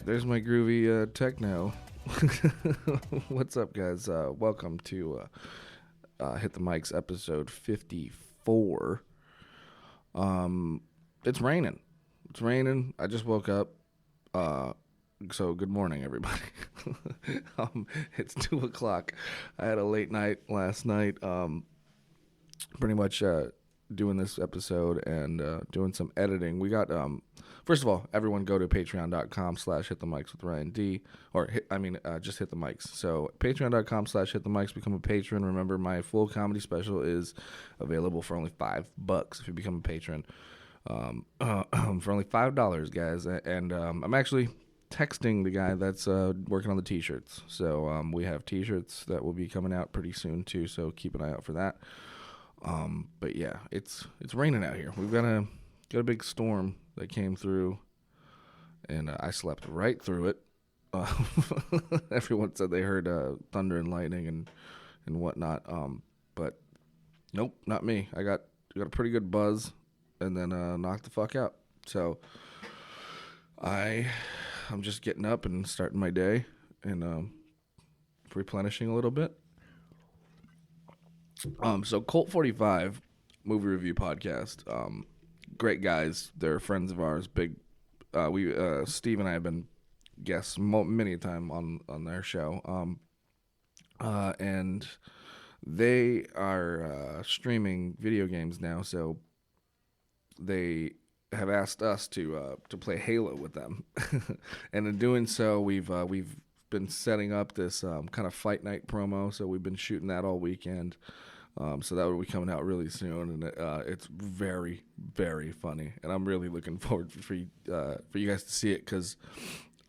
There's my groovy techno. What's up, guys? Welcome to Hit the Mics episode 54. It's raining. It's raining. I just woke up. So good morning, everybody. It's 2 o'clock. I had a late night last night. Pretty much doing this episode and doing some editing. We got first of all, everyone go to patreon.com/hitthemics with Ryan D, just hit the mics. So patreon.com/hitthemics, become a patron. Remember, my full comedy special is available for only $5 if you become a patron. For only $5, guys. And I'm actually texting the guy that's working on the t-shirts. So we have t-shirts that will be coming out pretty soon too, so keep an eye out for that. But yeah, it's raining out here. We've got a big storm that came through, and I slept right through it. Everyone said they heard thunder and lightning and whatnot. But nope, not me. I got a pretty good buzz, and then knocked the fuck out. So I'm just getting up and starting my day and replenishing a little bit. So Colt 45 movie review podcast, great guys. They're friends of ours. Big, Steve and I have been guests many a time on their show. And they are streaming video games now, so they have asked us to play Halo with them. And in doing so, we've been setting up this kind of fight night promo. So we've been shooting that all weekend. So that will be coming out really soon, and it's very, very funny. And I'm really looking forward for you guys to see it because,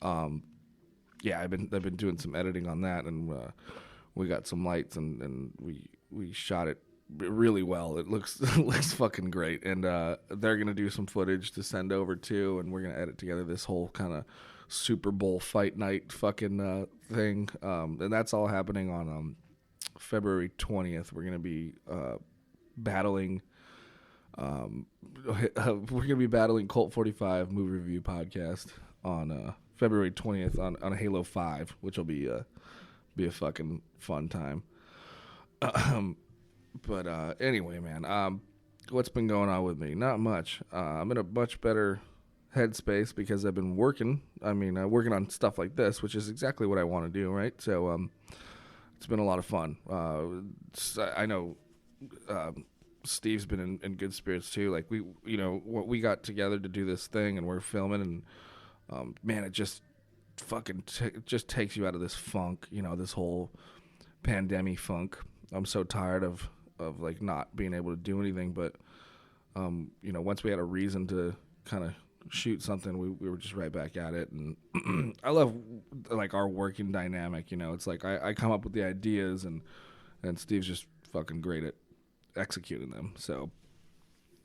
I've been doing some editing on that, and we got some lights, and we shot it really well. It looks fucking great, and they're gonna do some footage to send over too, and we're gonna edit together this whole kind of Super Bowl fight night fucking thing, and that's all happening on February 20th. We're gonna be battling. We're gonna be battling Colt 45 movie review podcast on February 20th on Halo 5, which will be a fucking fun time. But anyway, man, what's been going on with me? Not much. I'm in a much better headspace because I've been working. Working on stuff like this, which is exactly what I want to do, right? So it's been a lot of fun. I know Steve's been in good spirits too. Like we got together to do this thing, and we're filming, and man, it just fucking just takes you out of this funk. This whole pandemic funk. I'm so tired of like not being able to do anything. But once we had a reason to kind of shoot something, we were just right back at it. And I love like our working dynamic. It's like I come up with the ideas, and Steve's just fucking great at executing them. So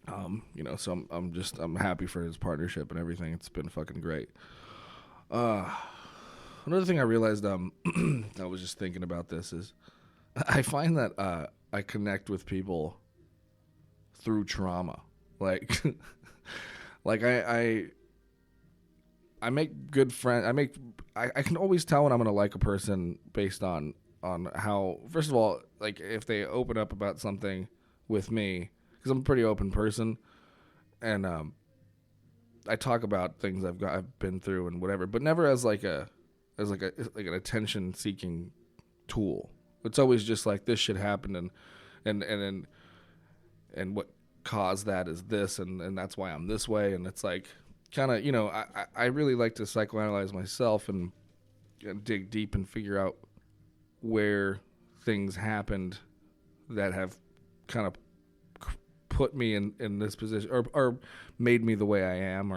so I'm happy for his partnership and everything. It's been fucking great. Another thing I realized I was just thinking about this is I find that I connect with people through trauma. Like like I make good friends. I can always tell when I'm gonna like a person based on how, first of all, like if they open up about something with me, because I'm a pretty open person, and I talk about things I've been through and whatever, but never as an attention seeking tool. It's always just like, this shit happened, and what caused that is this, and that's why I'm this way. And it's like kind of, I really like to psychoanalyze myself and dig deep and figure out where things happened that have kind of put me in this position, or made me the way I am,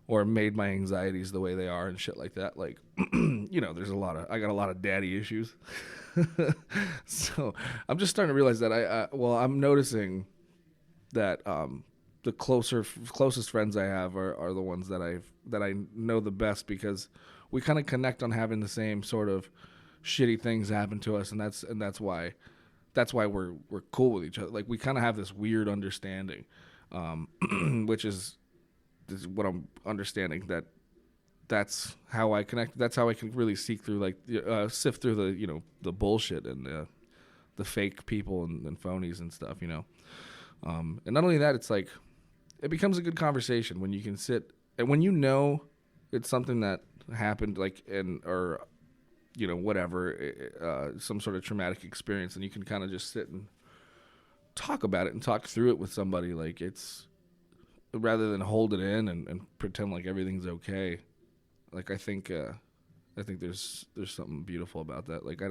or made my anxieties the way they are and shit like that. Like, I got a lot of daddy issues. So I'm just starting to realize that I'm noticing that the closest friends I have are the ones that I know the best, because we kind of connect on having the same sort of shitty things happen to us, and that's why we're cool with each other. Like, we kind of have this weird understanding, which is what I'm understanding, that that's how I connect. That's how I can really seek through, like, sift through the, the bullshit and the fake people and phonies and stuff, And not only that, it's like, it becomes a good conversation when you can sit and when it's something that happened, like, or whatever, some sort of traumatic experience, and you can kind of just sit and talk about it and talk through it with somebody. Like, it's rather than hold it in and pretend like everything's okay. Like, I think there's something beautiful about that. Like,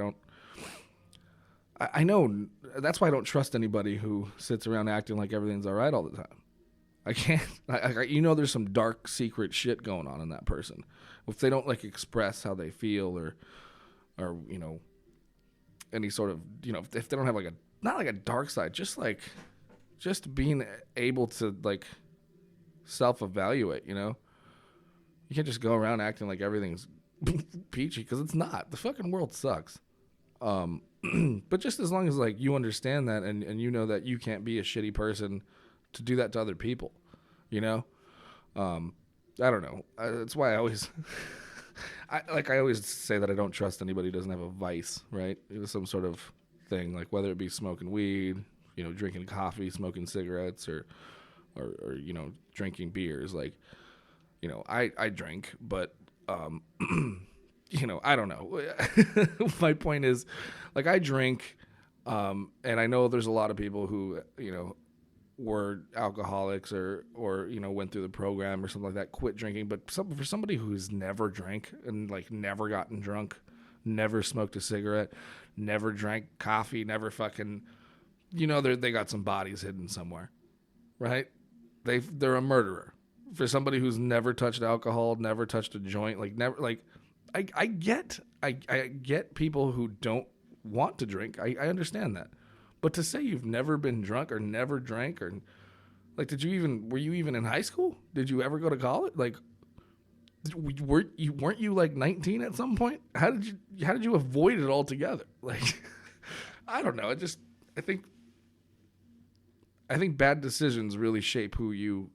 I know that's why I don't trust anybody who sits around acting like everything's all right all the time. I can't. There's some dark secret shit going on in that person. If they don't, like, express how they feel or any sort of, if they don't have, like, not like a dark side, just being able to, like, self-evaluate. You can't just go around acting like everything's peachy, because it's not. The fucking world sucks. But just as long as, like, you understand that and you know that you can't be a shitty person to do that to other people, I don't know. That's why I always, I always say that I don't trust anybody who doesn't have a vice, right? It was some sort of thing, like whether it be smoking weed, drinking coffee, smoking cigarettes, or drinking beers. Like, I drink, but, I don't know. My point is, like, I drink, and I know there's a lot of people who, were alcoholics or went through the program or something like that, quit drinking. But for somebody who's never drank and, like, never gotten drunk, never smoked a cigarette, never drank coffee, never fucking, they got some bodies hidden somewhere, right? They're a murderer. For somebody who's never touched alcohol, never touched a joint, like, never, like, I get people who don't want to drink. I understand that. But to say you've never been drunk or never drank, or, like, were you even in high school? Did you ever go to college? Like, weren't you like 19 at some point? How did you avoid it altogether? Like, I don't know. I think bad decisions really shape who you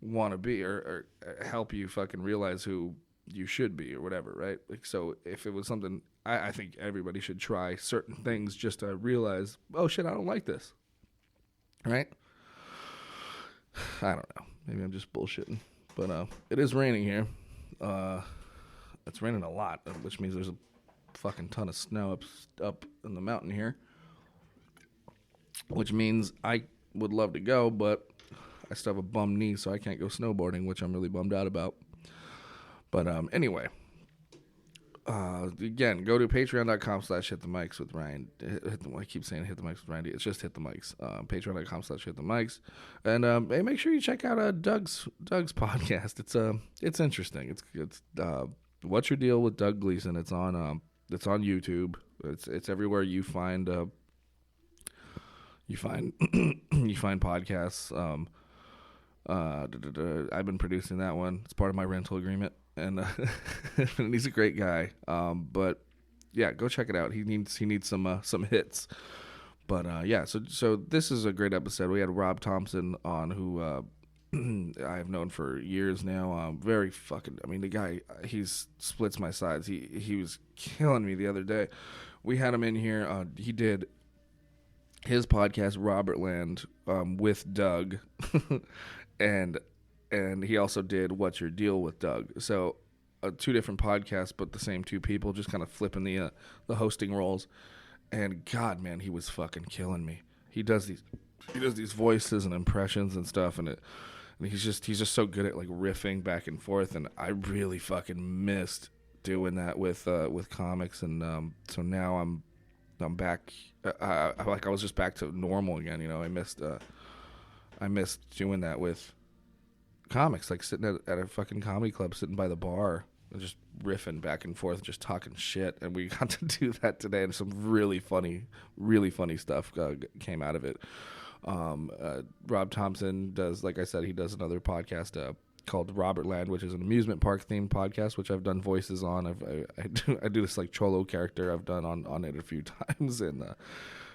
want to be, or help you fucking realize who you should be, or whatever, right? Like, so if it was something, I think everybody should try certain things just to realize, oh shit, I don't like this, right? I don't know. Maybe I'm just bullshitting, but it is raining here. It's raining a lot, which means there's a fucking ton of snow up in the mountain here, which means I would love to go, but I still have a bum knee, so I can't go snowboarding, which I'm really bummed out about. But anyway, again, go to patreon.com/hitthemics with Ryan. I keep saying hit the mics with Randy. It's just hit the mics. Patreon.com/hitthemics. And hey, make sure you check out Doug's podcast. It's interesting. It's What's Your Deal with Doug Gleason. It's on YouTube. It's everywhere you find you find podcasts. I've been producing that one. It's part of my rental agreement, and and he's a great guy. But yeah, go check it out. He needs some hits. But yeah, so this is a great episode. We had Rob Thompson on, who I've known for years now. Very fucking. I mean, the guy, he's splits my sides. He was killing me the other day. We had him in here. He did his podcast Robertland with Doug. And he also did What's Your Deal with Doug. So two different podcasts, but the same two people, just kind of flipping the hosting roles. And God, man, he was fucking killing me. He does these voices and impressions and stuff, and he's just so good at, like, riffing back and forth. And I really fucking missed doing that with comics. And so now I'm back. I was just back to normal again. I missed doing that with comics, like sitting at a fucking comedy club, sitting by the bar and just riffing back and forth, just talking shit. And we got to do that today, and some really funny stuff came out of it. Rob Thompson does, like I said, he does another podcast called Robertland, which is an amusement park themed podcast, which I've done voices on. I do this, like, Cholo character I've done on it a few times, and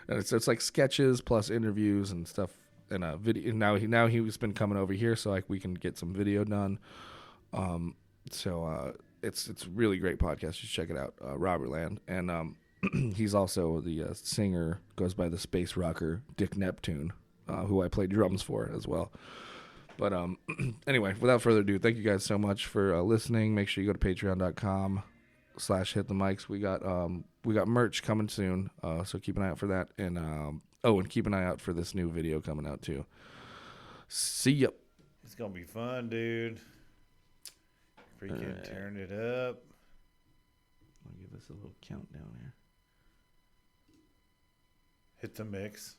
it's like sketches plus interviews and stuff. And video. Now he's been coming over here, so, like, we can get some video done. So it's a really great podcast. Just check it out, Robertland. And he's also the singer, goes by the space rocker Dick Neptune, who I played drums for as well. But anyway, without further ado, thank you guys so much for listening. Make sure you go to patreon.com/hitthemics. We got merch coming soon, so keep an eye out for that. And and keep an eye out for this new video coming out too. See ya. It's gonna be fun, dude. Freaking tearing it up. I'll give us a little countdown here. Hit the mix.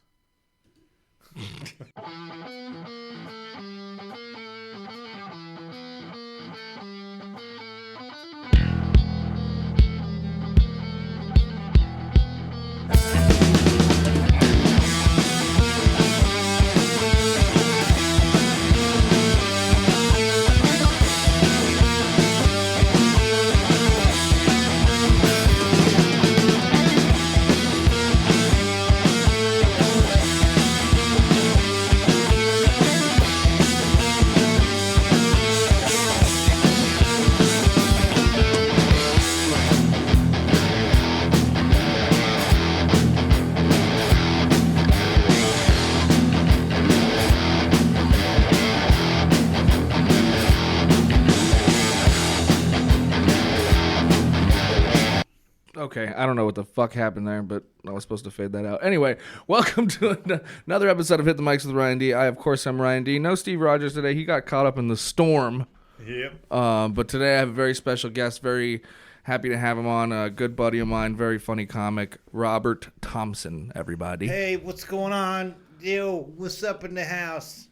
Okay, I don't know what the fuck happened there, but I was supposed to fade that out. Anyway, welcome to another episode of Hit the Mics with Ryan D. I, of course, am Ryan D. No Steve Rogers today. He got caught up in the storm. Yep. But today I have a very special guest. Very happy to have him on. A good buddy of mine, very funny comic, Robert Thompson, everybody. Hey, what's going on? Yo, what's up in the house?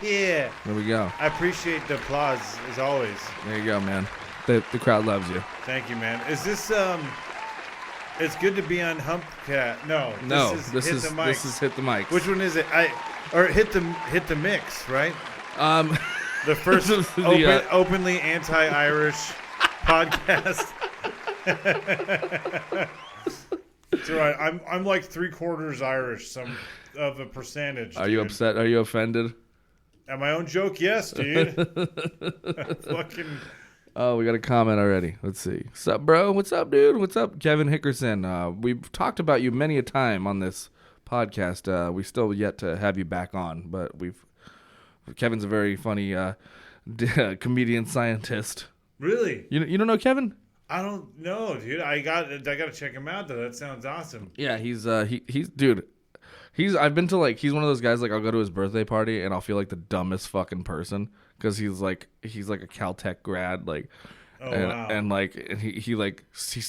Yeah. There we go. I appreciate the applause, as always. There you go, man. The crowd loves you. Thank you, man. Is this it's good to be on Humpcat. No, this is Hit the Mics. Which one is it? Hit the mix, right? The first openly anti-Irish podcast. That's right. I'm like 3/4 Irish, some of a percentage. Are you upset? Are you offended? At my own joke, yes, dude. Fucking. Oh, we got a comment already. Let's see. What's up, bro? What's up, dude? What's up, Kevin Hickerson? We've talked about you many a time on this podcast. We still yet to have you back on, but Kevin's a very funny comedian scientist. Really? You don't know Kevin? I don't know, dude. I got to check him out though. That sounds awesome. Yeah, he's dude. I've been to he's one of those guys I'll go to his birthday party and I'll feel like the dumbest fucking person because he's like a Caltech grad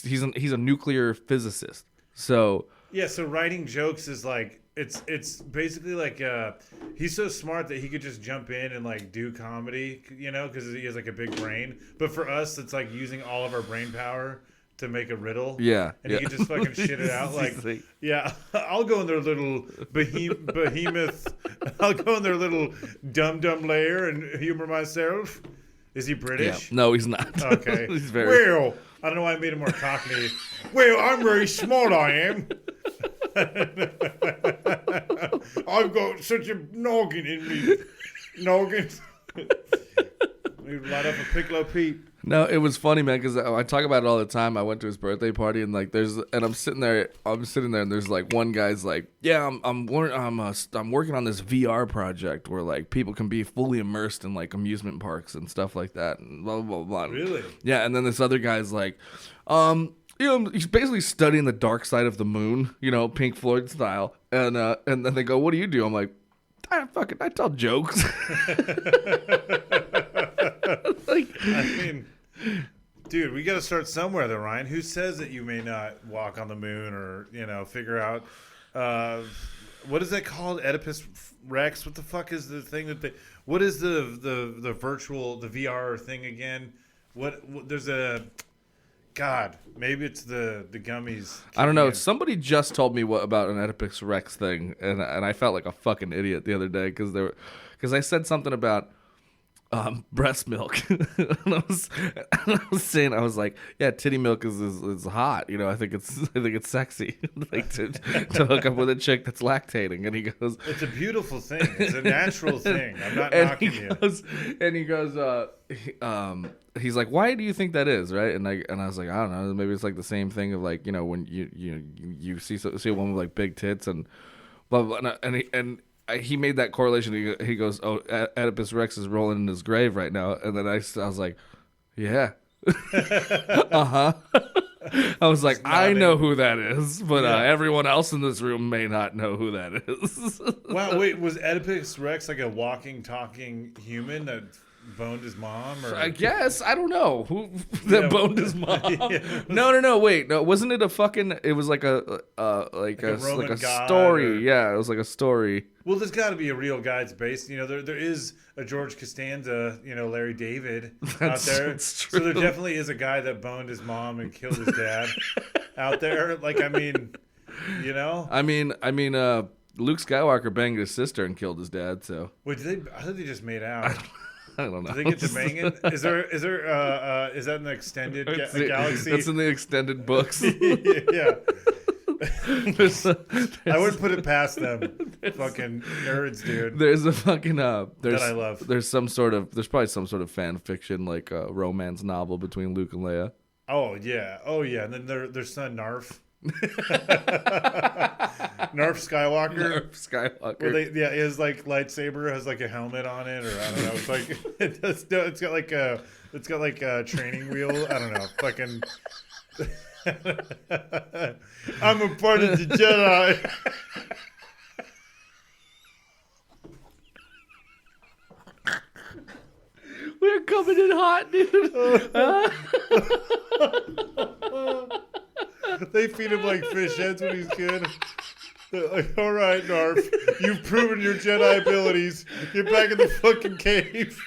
he's a nuclear physicist. So yeah, so writing jokes is it's basically he's so smart that he could just jump in and do comedy, because he has a big brain. But for us, it's using all of our brain power to make a riddle. Yeah. And he can just fucking shit it out. Yeah, I'll go in their little behemoth. I'll go in their little dumb lair and humor myself. Is he British? Yeah. No, he's not. Okay. He's very... Well, I don't know why I made him more Cockney. Well, I'm very smart, I am. I've got such a noggin in me. Noggin. We light up a Piccolo Pete. No, it was funny, man, because I talk about it all the time. I went to his birthday party, and I'm sitting there, and there's one guy's yeah, I'm working on this VR project where people can be fully immersed in amusement parks and stuff like that, and blah blah blah. Really? Yeah, and then this other guy's he's basically studying the dark side of the moon, Pink Floyd style, and then they go, "What do you do?" I'm like, I tell jokes. I mean, dude, we got to start somewhere, though, Ryan. Who says that you may not walk on the moon or figure out what is that called? Oedipus Rex? What the fuck is the thing that what is the virtual VR thing again? What there's a God, maybe it's the gummies. I don't know. Somebody just told me about an Oedipus Rex thing, and I felt like a fucking idiot the other day because I said something about breast milk. And I was saying, I was like, yeah, titty milk is hot. I think it's sexy, like to hook up with a chick that's lactating. And he goes, it's a beautiful thing. It's a natural thing. I'm not knocking you. He goes, he's like, why do you think that is, right? And I was like, I don't know. Maybe it's like the same thing of like, when you see a woman with like big tits and blah blah. Blah, he made that correlation. He goes, "Oh, Oedipus Rex is rolling in his grave right now." And then I was like, "Yeah, uh-huh." I was like, "I know who that is, but everyone else in this room may not know who that is." Wow, wait, was Oedipus Rex like a walking, talking human that boned his mom? Or I guess, I don't know who that boned his mom. No, wait, no, wasn't it a fucking? It was like a story. Yeah, it was like a story. Well, there's got to be a real guy. It's based. There is a George Costanza. Larry David out there. That's true. So there definitely is a guy that boned his mom and killed his dad out there. Like, I mean, Luke Skywalker banged his sister and killed his dad. So wait, I thought they just made out. I don't know. Do they get to banging? Is that in the extended galaxy? That's in the extended books. Yeah. I wouldn't put it past them. Fucking nerds, dude. There's a fucking that I love. There's probably some sort of fan fiction, like a romance novel between Luke and Leia. Oh yeah. And then their son Narf. Narf Skywalker. Well, his like lightsaber has like a helmet on it, or I don't know. It's like it's got like a training wheel. I don't know. Fucking. I'm a part of the Jedi. We're coming in hot, dude. They feed him like fish heads when he's good. They're like, all right, Narf, you've proven your Jedi abilities. Get back in the fucking cave.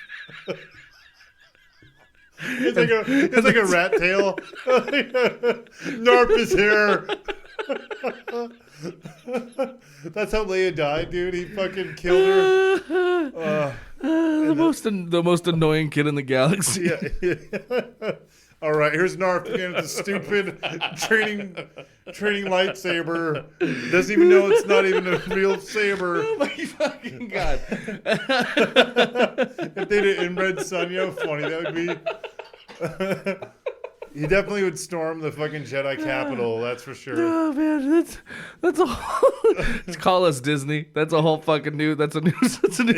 It's like a rat tail. Narf is here. That's how Leia died, dude. He fucking killed her. The most annoying kid in the galaxy. Yeah. All right, here's Narf again with the stupid training lightsaber. Doesn't even know it's not even a real saber. Oh my fucking god! If they did inbred Sunyo, funny that would be. He definitely would storm the fucking Jedi Capitol. That's for sure. Oh man, that's a whole. Call us Disney. That's a whole fucking new. That's a new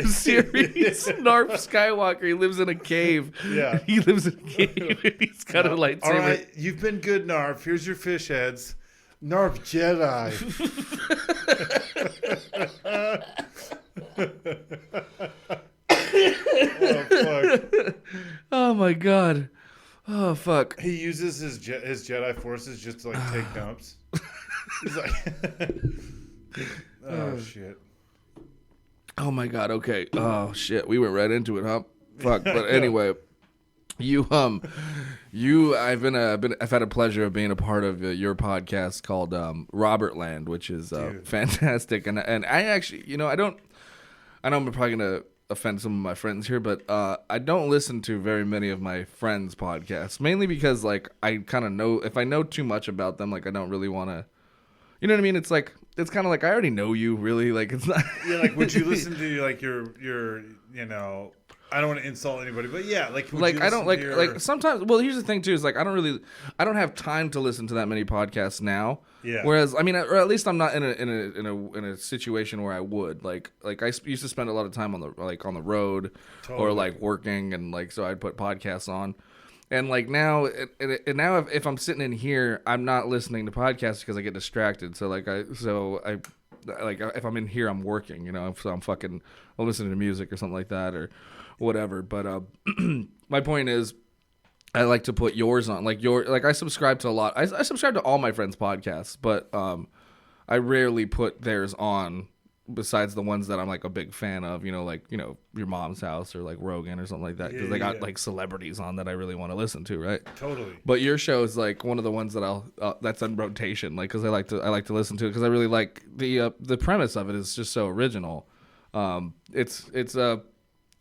series. Narf Skywalker. He lives in a cave. Yeah, he lives in a cave. And he's got a lightsaber. All right, you've been good, Narf. Here's your fish heads. Narf Jedi. Oh fuck! Oh my god! Oh fuck! He uses his Jedi forces just to like take dumps. He's like, oh shit! Oh my god! Okay. Oh shit! We went right into it, huh? Fuck. But anyway, I've had a pleasure of being a part of your podcast called Robertland, which is fantastic, and I actually, I know I'm probably gonna offend some of my friends here, but I don't listen to very many of my friends' podcasts, mainly because like I kind of know, if I know too much about them, like I don't really want to, you know what I mean? It's kind of like I already know you, really. Like it's not. Yeah, like would you listen to like your I don't want to insult anybody, but yeah, like I don't like sometimes. Well, here's the thing too: is like I don't have time to listen to that many podcasts now. Yeah. Whereas, I mean, or at least I'm not in a situation where I would like I used to spend a lot of time on the road, totally. Or like working, and like so I'd put podcasts on, and like now if I'm sitting in here, I'm not listening to podcasts because I get distracted. So if I'm in here, I'm working, so I'm listening to music or something like that or whatever. But my point is, I like to put yours on, I subscribe to a lot. I subscribe to all my friends' podcasts, but I rarely put theirs on besides the ones that I'm like a big fan of, your Mom's House or like Rogan or something like that, because they got like celebrities on that I really want to listen to, right? Totally. But your show is like one of the ones that that's on rotation, like because I like to listen to it because I really like the premise of it is just so original. It's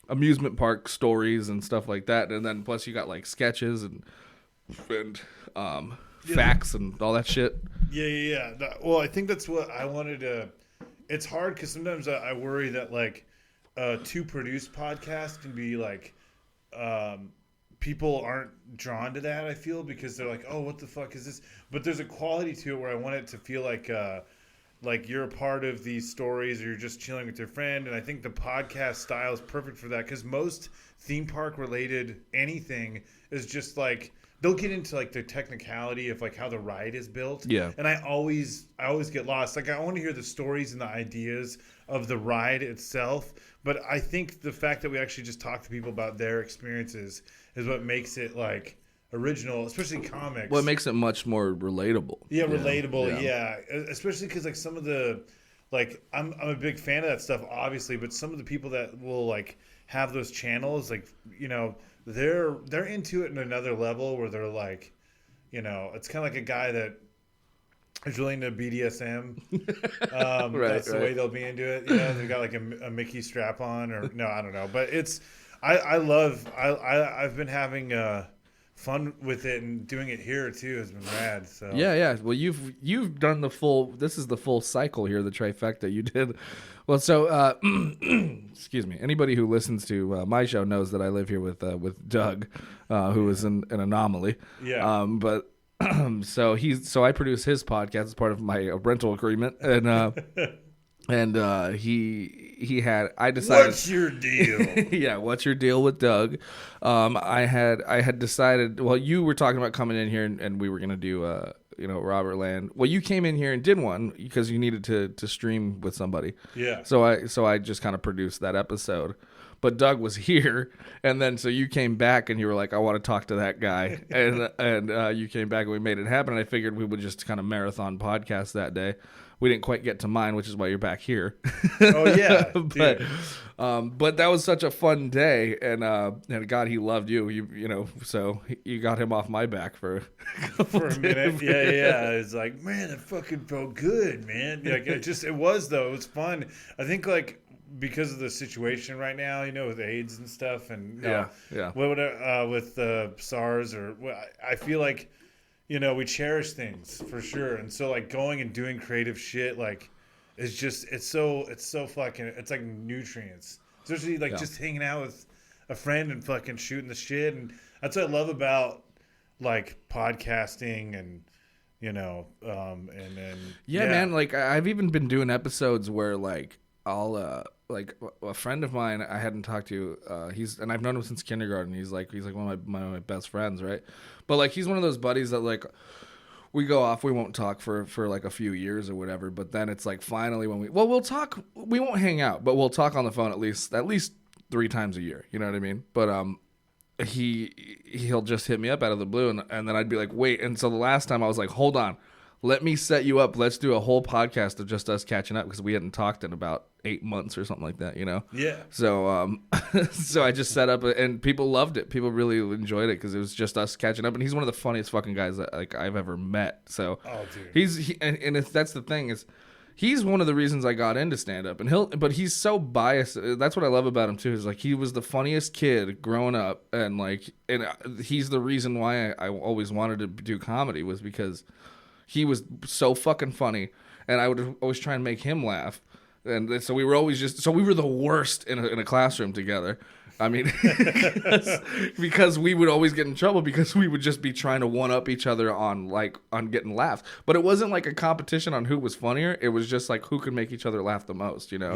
amusement park stories and stuff like that, and then plus you got like sketches and facts and all that shit. Yeah. Well, I think that's what I wanted to. It's hard because sometimes I worry that like to produce podcasts can be like people aren't drawn to that. I feel because they're like, oh, what the fuck is this? But there's a quality to it where I want it to feel like you're a part of these stories or you're just chilling with your friend. And I think the podcast style is perfect for that because most theme park related anything is just like they'll get into like the technicality of like how the ride is built. Yeah. And I always get lost. Like I want to hear the stories and the ideas of the ride itself. But I think the fact that we actually just talk to people about their experiences is what makes it like original, especially comics. Well, it makes it much more relatable. Yeah, relatable. Yeah. Especially because like some of the, like I'm a big fan of that stuff, obviously. But some of the people that will like have those channels, like you know, they're into it in another level where they're like, you know, it's kind of like a guy that is really into BDSM. That's the way they'll be into it. You know, they've got like a Mickey strap on, or no, I don't know. But it's I've been having fun with it, and doing it here too has been rad. So yeah. Well, you've done the full. This is the full cycle here, the trifecta you did. Well, so excuse me. Anybody who listens to my show knows that I live here with Doug, who is an anomaly. Yeah. But so I produce his podcast as part of my rental agreement, and I decided, what's your deal? Yeah, what's your deal with Doug? I had decided, well, you were talking about coming in here and we were going to do Robertland. Well, you came in here and did one because you needed to stream with somebody. Yeah. So I just kind of produced that episode. But Doug was here, and then so you came back and you were like, I want to talk to that guy, and you came back and we made it happen. And I figured we would just kind of marathon podcast that day. We didn't quite get to mine, which is why you're back here. Oh yeah, but that was such a fun day, and God, he loved you. You know, so you got him off my back for a minute. Yeah. It's like, man, it fucking felt good, man. Like it was fun. I think like because of the situation right now, you know, with AIDS and stuff, and with SARS I feel like, you know, we cherish things for sure, and so like going and doing creative shit like it's so fucking, it's like nutrients, especially like just hanging out with a friend and fucking shooting the shit, and that's what I love about like podcasting and you know and then man, like I've even been doing episodes where like I'll like a friend of mine I hadn't talked to, and I've known him since kindergarten. He's like one of my best friends, right? But like he's one of those buddies that like we go off, we won't talk for like a few years or whatever. But then it's like finally when we'll talk. We won't hang out, but we'll talk on the phone at least 3 times a year. You know what I mean? But he'll just hit me up out of the blue, and then I'd be like, wait. And so the last time I was like, hold on. Let me set you up. Let's do a whole podcast of just us catching up because we hadn't talked in about 8 months or something like that, you know? Yeah. So so I just set up, and people loved it. People really enjoyed it because it was just us catching up. And he's one of the funniest fucking guys that like I've ever met. So dude. And if that's the thing is, he's one of the reasons I got into stand up. But he's so biased. That's what I love about him too. Is like he was the funniest kid growing up, and he's the reason why I always wanted to do comedy was because he was so fucking funny, and I would always try and make him laugh. And so we were always we were the worst in a classroom together. I mean, because we would always get in trouble because we would just be trying to one up each other on getting laughs. But it wasn't like a competition on who was funnier. It was just like who could make each other laugh the most, you know?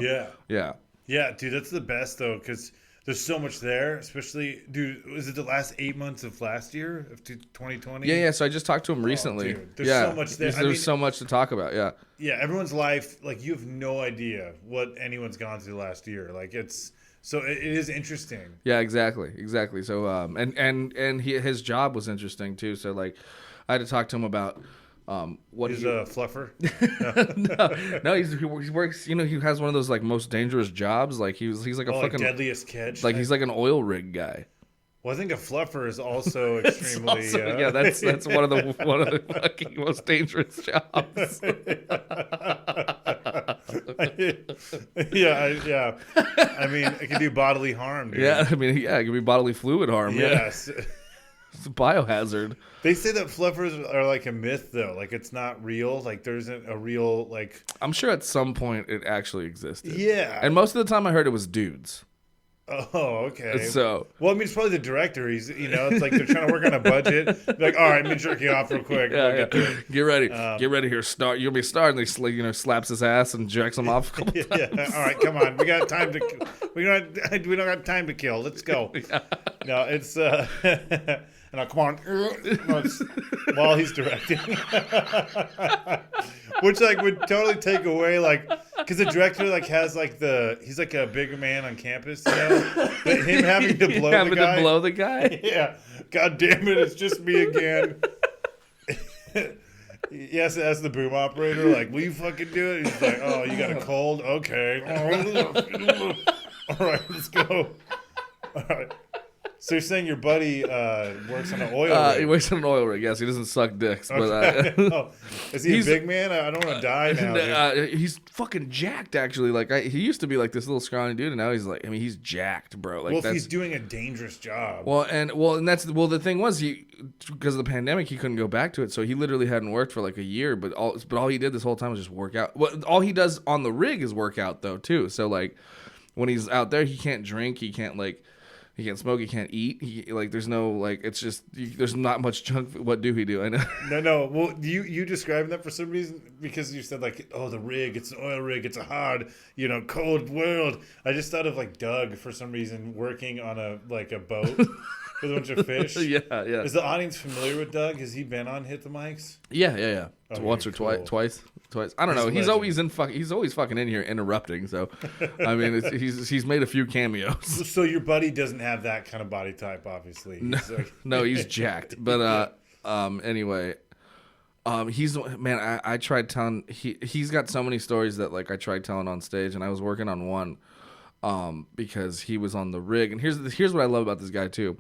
Yeah, dude, that's the best though, because there's so much there, especially, dude, was it the last 8 months of last year, of 2020? Yeah, so I just talked to him recently. Dude, there's so much there. There's so much to talk about, yeah. Yeah, everyone's life, like, you have no idea what anyone's gone through last year. Like, so it is interesting. Yeah, exactly. So, and his job was interesting, too. So, like, I had to talk to him about... He's a fluffer? No, he works. You know, he has one of those like most dangerous jobs. Like he's like a fucking deadliest catch. Like he's like an oil rig guy. Well, I think a fluffer is also extremely. Yeah, that's one of the fucking most dangerous jobs. Yeah. I mean, it can do bodily harm, dude. Yeah, I mean, it can be bodily fluid harm. Yes. Yeah. It's a biohazard. They say that fluffers are like a myth, though. Like, it's not real. Like, there isn't a real, like... I'm sure at some point it actually existed. Yeah. And most of the time I heard it was dudes. Oh, okay. So, well, I mean, it's probably the director. He's, it's like they're trying to work on a budget. They're like, all right, let me jerk you off real quick. Get ready. Get ready here. Start. You'll be starting. They slaps his ass and jerks him off a couple times. All right, come on. We got time to. We don't have time to kill. Let's go. Yeah. No, it's. No, come on. No, while he's directing, which like would totally take away because the director has he's like a bigger man on campus, but him having to blow the guy. Yeah. God damn it! It's just me again. Yes, as the boom operator, will you fucking do it? He's like, oh, you got a cold? Okay. All right, let's go. All right. So you're saying your buddy works on an oil rig? He works on an oil rig, yes. He doesn't suck dicks. Okay. But, is he a big man? I don't want to die now. He's fucking jacked, actually. He used to be this little scrawny dude, and now he's he's jacked, bro. Well, if he's doing a dangerous job. The thing was, because of the pandemic, he couldn't go back to it, so he literally hadn't worked for a year, but all he did this whole time was just work out. Well, all he does on the rig is work out, though, too. So, when he's out there, he can't drink, he can't smoke, he can't eat. There's no, it's just, there's not much junk. What do he do? I know. No. Well, you describing that for some reason, because you said, the rig, it's an oil rig, it's a hard, cold world. I just thought of, Doug, for some reason, working on a boat with a bunch of fish. Yeah. Is the audience familiar with Doug? Has he been on Hit the Mics? Yeah. Okay, once or twice. I don't know. He's always fucking in here interrupting. So, I mean, he's made a few cameos. So your buddy doesn't have that kind of body type, obviously. No, he's jacked. But anyway, I tried telling. He's got so many stories that I tried telling on stage, and I was working on one because he was on the rig. And here's what I love about this guy too.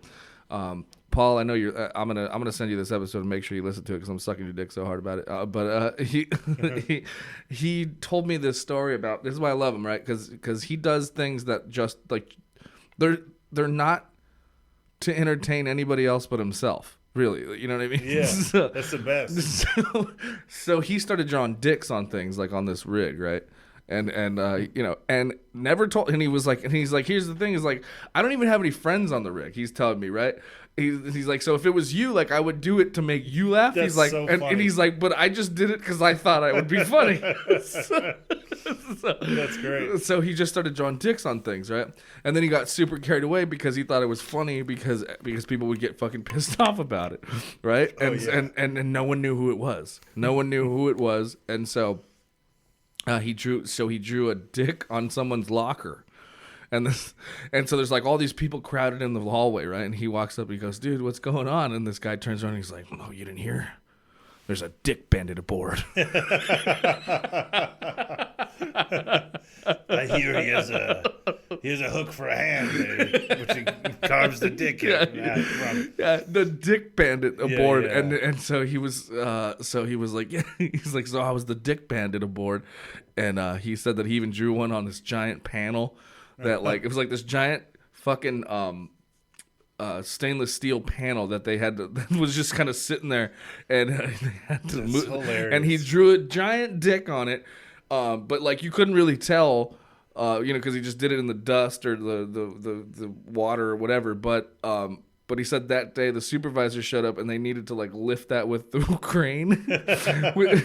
Paul, I know you're. I'm gonna send you this episode and make sure you listen to it because I'm sucking your dick so hard about it. But he told me this story about. This is why I love him, right? Because he does things that just they're not to entertain anybody else but himself. Really, you know what I mean? Yeah, that's the best. So he started drawing dicks on things on this rig, right? And never told. And he's like, here's the thing, is I don't even have any friends on the rig. He's telling me, right? He's like, so if it was you, I would do it to make you laugh. That's he's like, so and he's like, but I just did it because I thought I would be funny. That's great. So he just started drawing dicks on things, right? And then he got super carried away because he thought it was funny because people would get fucking pissed off about it, right? And no one knew who it was. No one knew who it was, and so. He drew a dick on someone's locker, and so there's all these people crowded in the hallway, right? And he walks up, and he goes, "Dude, what's going on?" And this guy turns around, and he's like, "No, you didn't hear? There's a dick bandit aboard." I hear he has a hook for a hand, which he carves the dick in. Yeah, the dick bandit aboard, yeah. And so he was like, yeah, he's like, so I was the dick bandit aboard, and he said that he even drew one on this giant panel that it was this giant fucking stainless steel panel that they had that was just kind of sitting there, and they had to move, hilarious. And he drew a giant dick on it. But you couldn't really tell, because he just did it in the dust or the water or whatever. But he said that day the supervisor showed up and they needed to lift that with the crane.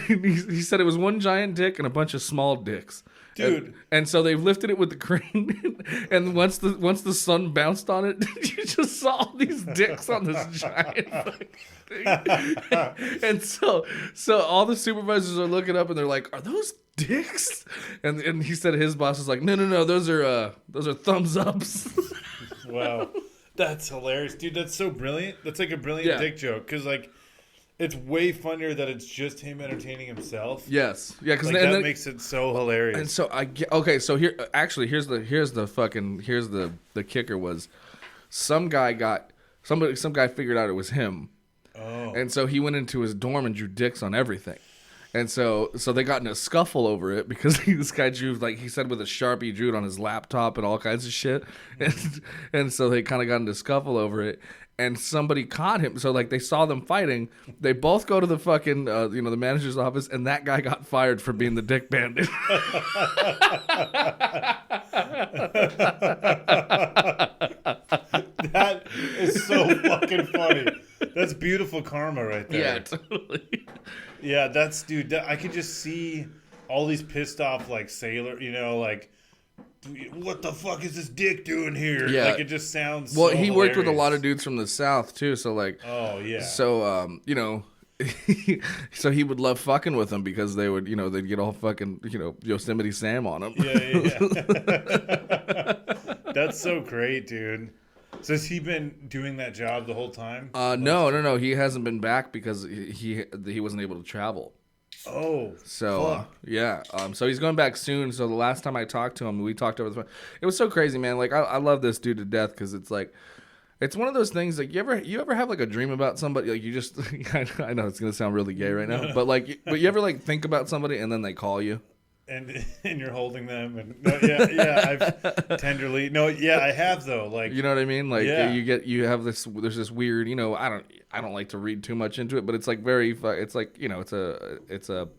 He said it was one giant dick and a bunch of small dicks. Dude. And so they lifted it with the crane, and once the sun bounced on it, you just saw all these dicks on this giant thing. And so all the supervisors are looking up and they're like, "Are those dicks?" And he said his boss was like, "No, those are thumbs ups." Wow, that's hilarious, dude. That's so brilliant. That's a brilliant dick joke because it's way funnier that it's just him entertaining himself. Yes, yeah, because that makes it so hilarious. And so so here's the kicker was some guy figured out it was him. Oh. And so he went into his dorm and drew dicks on everything. And so they got in a scuffle over it because this guy drew, like he said with a Sharpie, drew it on his laptop and all kinds of shit. And so they kind of got into a scuffle over it. And somebody caught him. So like they saw them fighting. They both go to the fucking, the manager's office, and that guy got fired for being the dick bandit. That is so fucking funny. That's beautiful karma right there. Yeah, totally. Yeah, dude, I could just see all these pissed off, like, sailor, like, what the fuck is this dick doing here? Yeah. Like, it just sounds Well, so he worked with a hilarious. lot of dudes from the South, too, so, like... Oh, yeah. So, so he would love fucking with them because they would, they'd get all fucking, Yosemite Sam on them. Yeah. That's so great, dude. So has he been doing that job the whole time? No. He hasn't been back because he wasn't able to travel. Oh, so fuck. Yeah. So he's going back soon. So the last time I talked to him, we talked over the phone. It was so crazy, man. Like I love this dude to death because it's like, it's one of those things. Like you ever have like a dream about somebody? Like you just, I know it's gonna sound really gay right now, but you ever like think about somebody and then they call you? And you're holding them and I've tenderly I have though, like, you know what I mean, like yeah. you have this, there's this weird, I don't like to read too much into it, but it's like very, it's like, it's a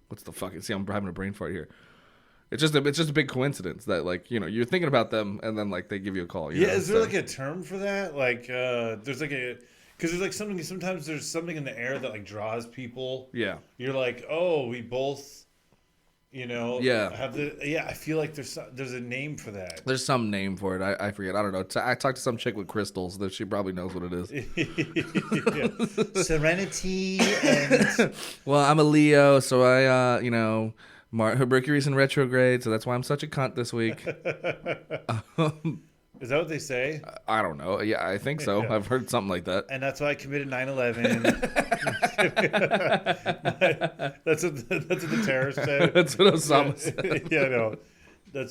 what's the fuck, see, I'm having a brain fart here. It's just a big coincidence that like, you're thinking about them and then like they give you a call. Is there like a term for that? Like there's like because there's like sometimes there's something in the air that like draws people. Yeah, you're like, oh, we both have I feel like there's a name for that. There's some name for it. I forget. I don't know. I talked to some chick with crystals that she probably knows what it is. Serenity and well, I'm a Leo, so I her Mercury's in retrograde, so that's why I'm such a cunt this week. Is that what they say? I don't know. Yeah, I think so. Yeah. I've heard something like that. And that's why I committed 9/11. That's what the terrorists said. That's what Osama said. Yeah, no. I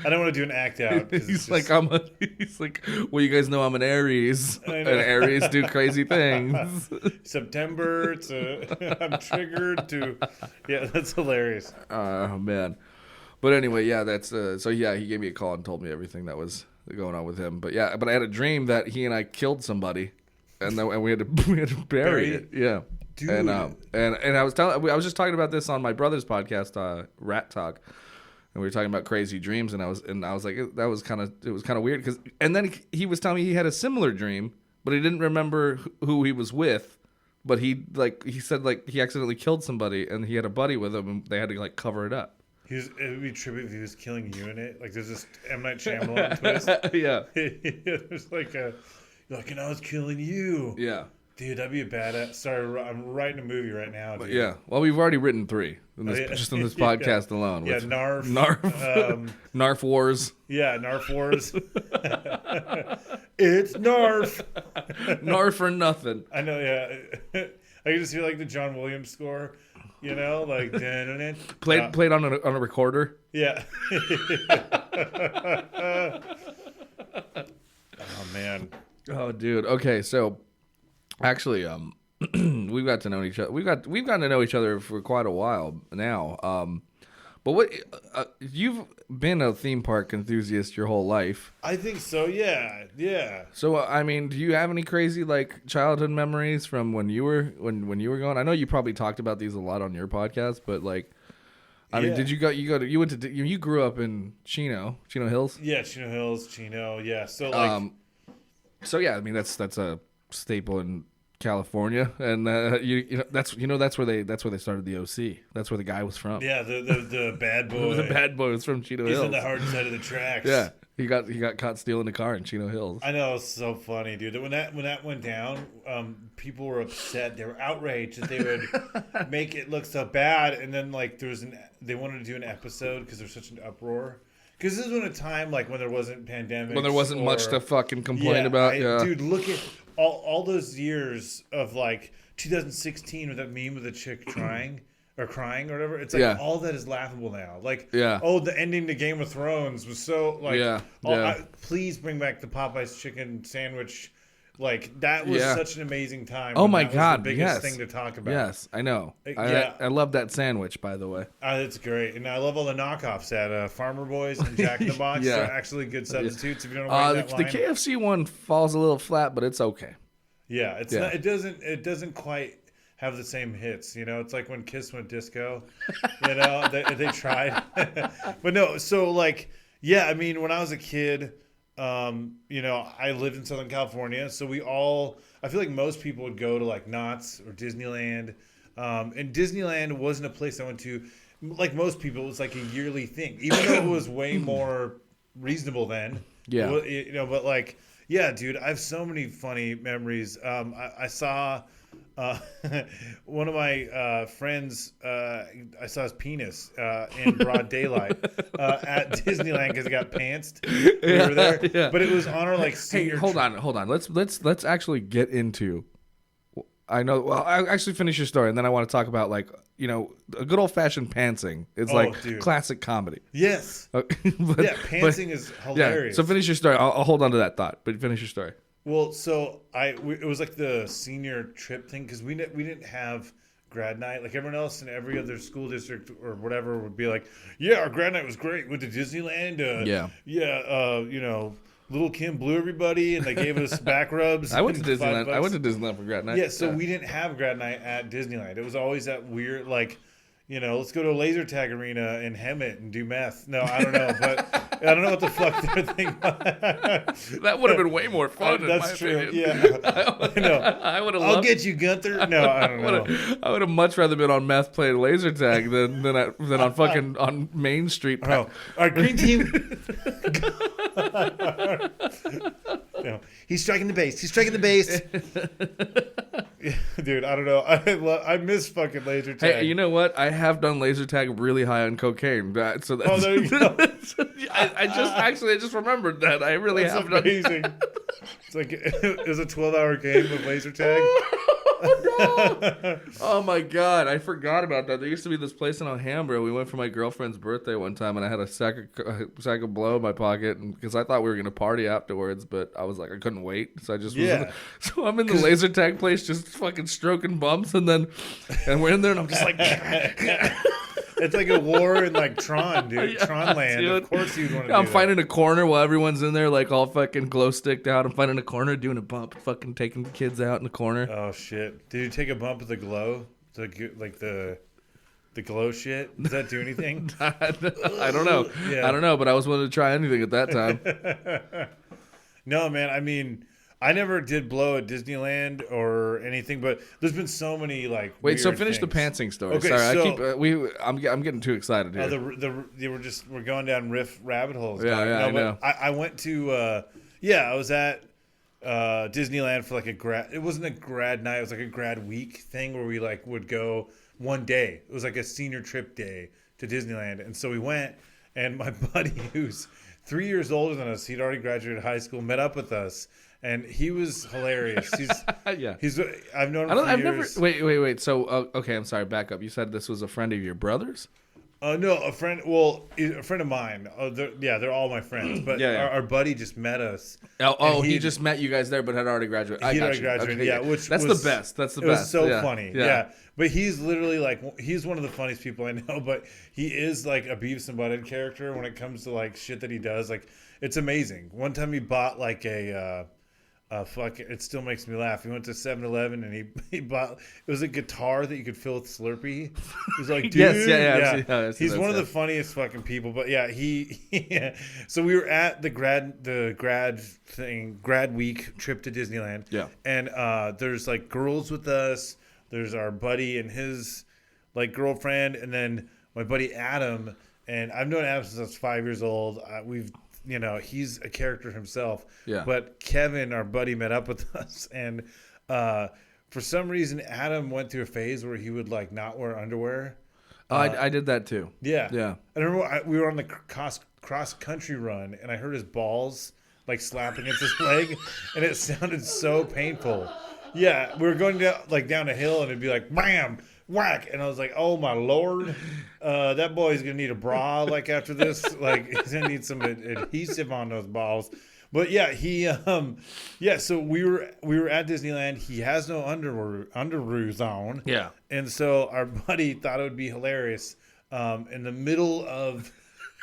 don't want to do an act out. He's like, well, you guys know I'm an Aries. And Aries do crazy things. September I'm triggered to. Yeah, that's hilarious. Oh, man. But anyway, yeah, that's he gave me a call and told me everything that was going on with him. But yeah, I had a dream that he and I killed somebody, and we had to bury it. Yeah, dude. And I was just talking about this on my brother's podcast, Rat Talk, and we were talking about crazy dreams, and I was like, it was kind of weird because, and then he was telling me he had a similar dream, but he didn't remember who he was with. But he said he accidentally killed somebody, and he had a buddy with him, and they had to like cover it up. It would be tribute if he was killing you in it. Like there's this M. Night Shyamalan twist. Yeah. There's like I was killing you. Yeah. Dude, that'd be a badass. Sorry, I'm writing a movie right now, dude. Yeah. Well, we've already written 3 just in this podcast alone. Yeah, Narf. Narf Wars. Yeah, Narf Wars. It's Narf. Narf or nothing. I know, yeah. I can just hear like the John Williams score. Like played on a recorder. Yeah. Oh man. Oh dude. Okay, so actually, we've got to know each other. We've gotten to know each other for quite a while now. But what you've been a theme park enthusiast your whole life? I think so. Yeah. So I mean, do you have any crazy like childhood memories from when you were going? I know you probably talked about these a lot on your podcast, but like, I mean, did you grew up in Chino Hills? Yeah, Chino Hills, Chino. Yeah. So like, yeah. I mean, that's a staple in California, and that's where they started the OC. That's where the guy was from. Yeah, the bad boy. The bad boy was from Chino Hills. He's on the hard side of the tracks. Yeah, he got caught stealing a car in Chino Hills. I know, it's so funny, dude. When that went down, people were upset. They were outraged that they would make it look so bad, and then like they wanted to do an episode because there's such an uproar. Because this was a time like when there wasn't pandemics. When there wasn't much to fucking complain about. Dude, look at all those years of like 2016 with that meme of the chick crying or whatever. It's like all that is laughable now. Like, the ending to Game of Thrones was so like, please bring back the Popeye's chicken sandwich Like that was such an amazing time. Oh my that God! was the biggest thing to talk about. Yes, I know. Yeah, I love that sandwich, by the way. It's great, and I love all the knockoffs at Farmer Boys and Jack in the Box. Yeah. They're actually good substitutes. If you don't know that the line. KFC one falls a little flat, but it's okay. Yeah, it's not. It doesn't quite have the same hits. You know, it's like when Kiss went disco. You know, they tried, but no. So like, yeah, I mean, when I was a kid. You know, I lived in Southern California, so I feel like most people would go to like Knott's or Disneyland. And Disneyland wasn't a place I went to. Like most people, it was like a yearly thing, even though it was way more reasonable then. Yeah. You know, but like, yeah, dude, I have so many funny memories. I saw one of my friends, I saw his penis in broad daylight at Disneyland because he got pantsed. We were there, but it was on our like senior. Hey, hold on. Let's actually get into. I know. Well, I actually finish your story, and then I want to talk about like a good old fashioned pantsing. It's dude. Classic comedy. Yes. Pantsing is hilarious. Yeah. So finish your story. I'll hold on to that thought, but finish your story. Well, so it was like the senior trip thing because we didn't have grad night like everyone else in every other school district or whatever would be like, yeah, our grad night was great. Went to Disneyland. You know, Little Kim blew everybody and they gave us back rubs. I went to Disneyland. I went to Disneyland for grad night. Yeah, so we didn't have grad night at Disneyland. It was always that weird like. You know, let's go to a laser tag arena in Hemet and do meth. No, I don't know, but I don't know what the fuck they're thinking. That would have been way more fun. That's true. Opinion. Yeah, I know. I would have. I'll get you, Gunther. No, I don't know. I would have much rather been on meth playing laser tag than on fucking on Main Street. Oh, all right, green team. No, he's striking the base. He's striking the base. Dude, I don't know. I miss fucking laser tag. Hey, you know what? I have done laser tag really high on cocaine. So that's, there you go. I just remembered that. I really That's have amazing. done. It's like it was a 12-hour game of laser tag. No. Oh my God, I forgot about that. There used to be this place in Alhambra. We went for my girlfriend's birthday one time, and I had a sack of blow in my pocket, because I thought we were gonna party afterwards, but I was like, I couldn't wait, so I just so I'm in the laser tag place, just fucking stroking bumps, and we're in there, and I'm just like. It's like a war in like Tron, dude. Yeah, Tron land. Dude. Of course you'd want to do I'm that. finding a corner while everyone's in there, like all fucking glow sticked out. I'm finding a corner, doing a bump, fucking taking kids out in the corner. Oh shit! Did you take a bump of the glow? The glow shit? Does that do anything? I don't know. Yeah. I don't know, but I was willing to try anything at that time. No, man. I mean, I never did blow at Disneyland or anything, but there's been so many like. Wait, so weird finish things. the pantsing story. Okay, Sorry, so, I'm getting too excited here. We're going down riff rabbit holes. Yeah, I know. I went to I was at Disneyland for like a grad. It wasn't a grad night. It was like a grad week thing where we like would go one day. It was like a senior trip day to Disneyland, and so we went. And my buddy, who's 3 years older than us, he'd already graduated high school, met up with us. And he was hilarious. I've known him for years. Wait. So, okay, I'm sorry. Back up. You said this was a friend of your brother's? No, a friend. Well, a friend of mine. They're all my friends. But our buddy just met us. He just met you guys there, but had already graduated. He had already graduated. Okay, That's the best. That's the best. It was so funny. Yeah. Yeah. But he's literally like he's one of the funniest people I know. But he is like a Beavis and Butthead character when it comes to like shit that he does. Like it's amazing. One time he bought like a. It still makes me laugh. He went to 7-Eleven and he bought. It was a guitar that you could fill with Slurpee. He's like, dude, yes, he's one of the funniest fucking people. But yeah, So we were at the grad week trip to Disneyland. Yeah, and there's like girls with us. There's our buddy and his like girlfriend, and then my buddy Adam. And I've known Adam since I was 5 years old. He's a character himself. Yeah. But Kevin, our buddy, met up with us, and for some reason, Adam went through a phase where he would like not wear underwear. I did that too. Yeah. Yeah. I remember we were on the cross country run, and I heard his balls like slapping against his leg, and it sounded so painful. Yeah, we were going down a hill, and it'd be like bam. Whack, and I was like, "Oh my lord, that boy's gonna need a bra like after this. Like he's gonna need some adhesive on those balls." But yeah, so we were at Disneyland. He has no underoos on. Yeah. And so our buddy thought it would be hilarious. In the middle of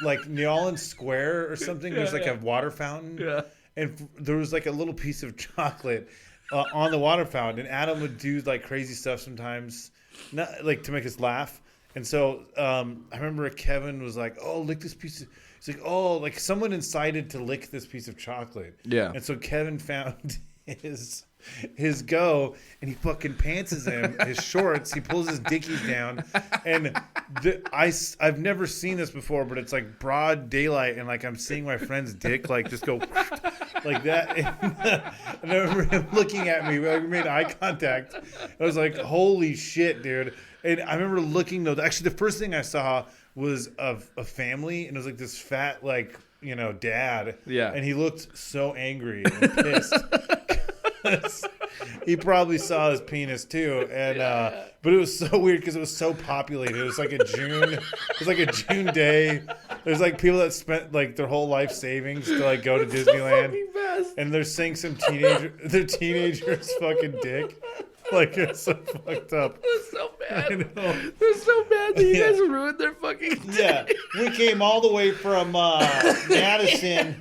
like New Orleans Square or something, there's like a water fountain. Yeah. And there was like a little piece of chocolate on the water fountain. And Adam would do like crazy stuff sometimes, not like to make us laugh. And so I remember Kevin was like, "Oh, lick this piece of." He's like, "Oh, like someone incited to lick this piece of chocolate." Yeah. And so Kevin found his go, and he fucking pantses him his shorts. He pulls his dickies down, and I've never seen this before, but it's like broad daylight, and like I'm seeing my friend's dick like just go like that. And I remember him looking at me. We made eye contact. I was like, "Holy shit, dude!" And I remember looking though. Actually, the first thing I saw was of a family, and it was like this fat, like, you know, dad. Yeah. And he looked so angry and pissed. He probably saw his penis too, and but it was so weird because it was so populated. It was like a June day. There's like people that spent like their whole life savings to like go to Disneyland, and they're seeing some teenager's fucking dick. Like, it's so fucked up. They're so bad. They're so bad that you guys ruined their fucking day. Yeah, we came all the way from Madison.